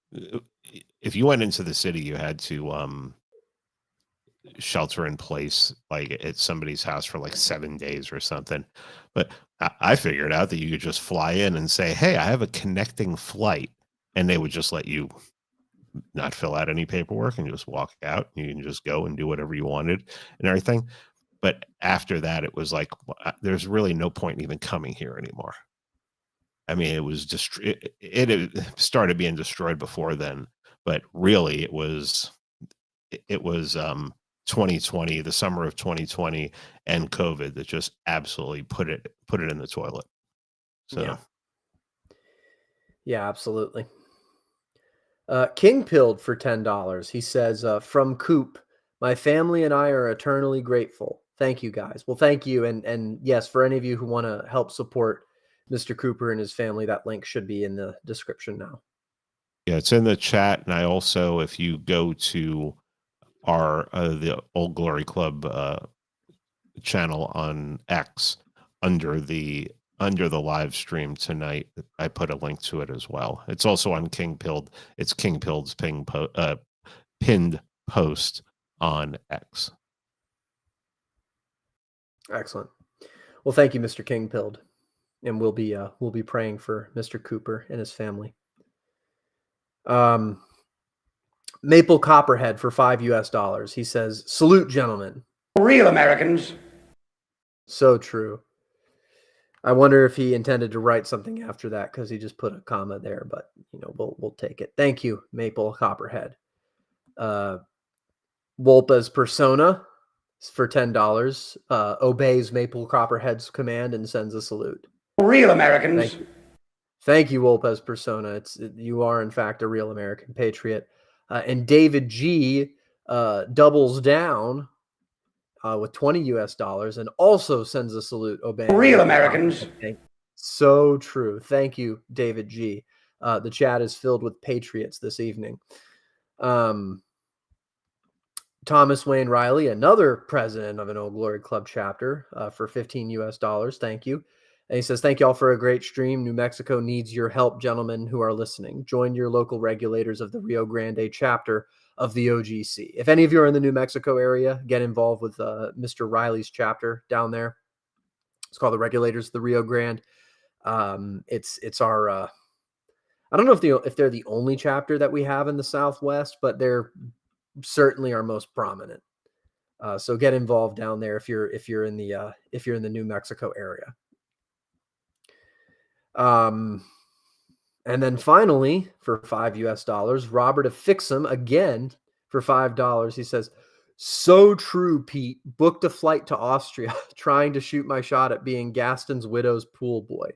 [SPEAKER 2] if you went into the city, you had to shelter in place, like at somebody's house for like 7 days or something. But I figured out that you could just fly in and say, "Hey, I have a connecting flight," and they would just let you not fill out any paperwork and just walk out. You can just go and do whatever you wanted and everything. But after that, it was like, there's really no point in even coming here anymore. I mean, it was just, it started being destroyed before then, but really it was 2020, the summer of 2020 and COVID that just absolutely put it in the toilet. So
[SPEAKER 1] yeah, absolutely. King Pilled for $10. He says, from Coop, my family and I are eternally grateful. Thank you, guys. Well, thank you. And yes, for any of you who want to help support Mr. Cooper and his family, that link should be in the description now.
[SPEAKER 2] Yeah, it's in the chat. And I also, if you go to our the Old Glory Club channel on X, under the live stream tonight, I put a link to it as well. It's also on King Pilled. It's King Pilled's pinned post on X.
[SPEAKER 1] Excellent. Well, thank you, Mr. King Pilled, and we'll be praying for Mr. Cooper and his family. Maple Copperhead for $5. He says, salute, gentlemen.
[SPEAKER 5] Real Americans.
[SPEAKER 1] So true. I wonder if he intended to write something after that, because he just put a comma there, but we'll take it. Thank you, Maple Copperhead. Wolpa's Persona for $10 obeys Maple Copperhead's command and sends a salute.
[SPEAKER 5] Real Americans.
[SPEAKER 1] Thank you, Wolpa's Persona. You are in fact a real American patriot. And David G doubles down with $20 and also sends a salute. Obeying
[SPEAKER 5] real Americans.
[SPEAKER 1] So true. Thank you, David G. The chat is filled with patriots this evening. Thomas Wayne Riley, another president of an Old Glory Club chapter, for $15. Thank you. And he says, thank you all for a great stream. New Mexico needs your help, gentlemen who are listening. Join your local regulators of the Rio Grande chapter of the OGC. If any of you are in the New Mexico area, get involved with Mr. Riley's chapter down there. It's called the Regulators of the Rio Grande. It's our I don't know if they're the only chapter that we have in the Southwest, but they're certainly our most prominent. So get involved down there if you're in the New Mexico area. And then finally, for $5 US, Robert Affixum again for $5. He says, "So true, Pete. Booked a flight to Austria, trying to shoot my shot at being Gaston's widow's pool boy.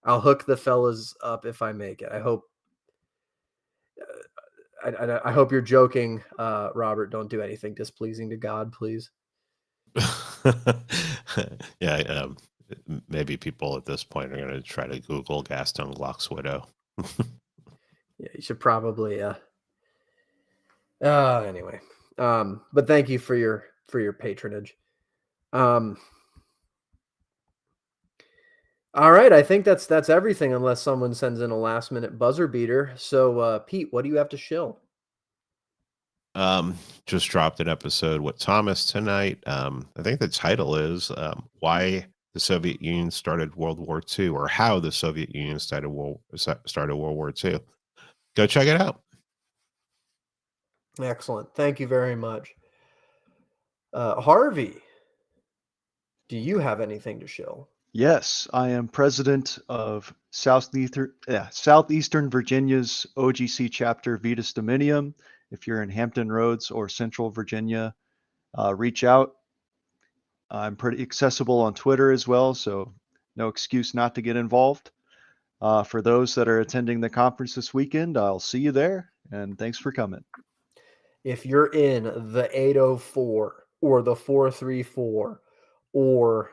[SPEAKER 1] I'll hook the fellas up if I make it. I hope. I hope you're joking, Robert. Don't do anything displeasing to God, please."
[SPEAKER 2] Yeah, maybe people at this point are going to try to Google Gaston Glock's widow.
[SPEAKER 1] Yeah, you should probably. Anyway, but thank you for your patronage. All right, I think that's everything, unless someone sends in a last minute buzzer beater. So, Pete, what do you have to shill?
[SPEAKER 2] Just dropped an episode with Thomas tonight. I think the title is "Why the Soviet Union Started World War II," or "How the Soviet Union started World War II." Go check it out.
[SPEAKER 1] Excellent. Thank you very much. Harvey, do you have anything to shill?
[SPEAKER 3] Yes, I am president of Southeastern Virginia's OGC chapter Vetus Dominium. If you're in Hampton Roads or Central Virginia, reach out. I'm pretty accessible on Twitter as well, so no excuse not to get involved. For those that are attending the conference this weekend, I'll see you there, and thanks for coming.
[SPEAKER 1] If you're in the 804 or the 434 or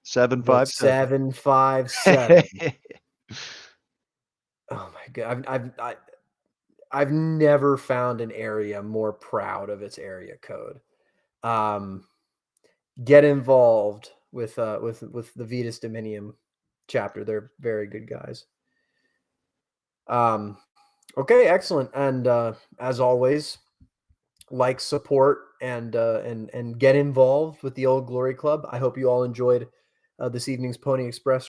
[SPEAKER 3] 757.
[SPEAKER 1] 757. Oh my God. I've never found an area more proud of its area code. Get involved with the Vetus Dominium chapter. They're very good guys. Okay, excellent. And as always, like, support, and get involved with the Old Glory Club. I hope you all enjoyed this evening's Pony Express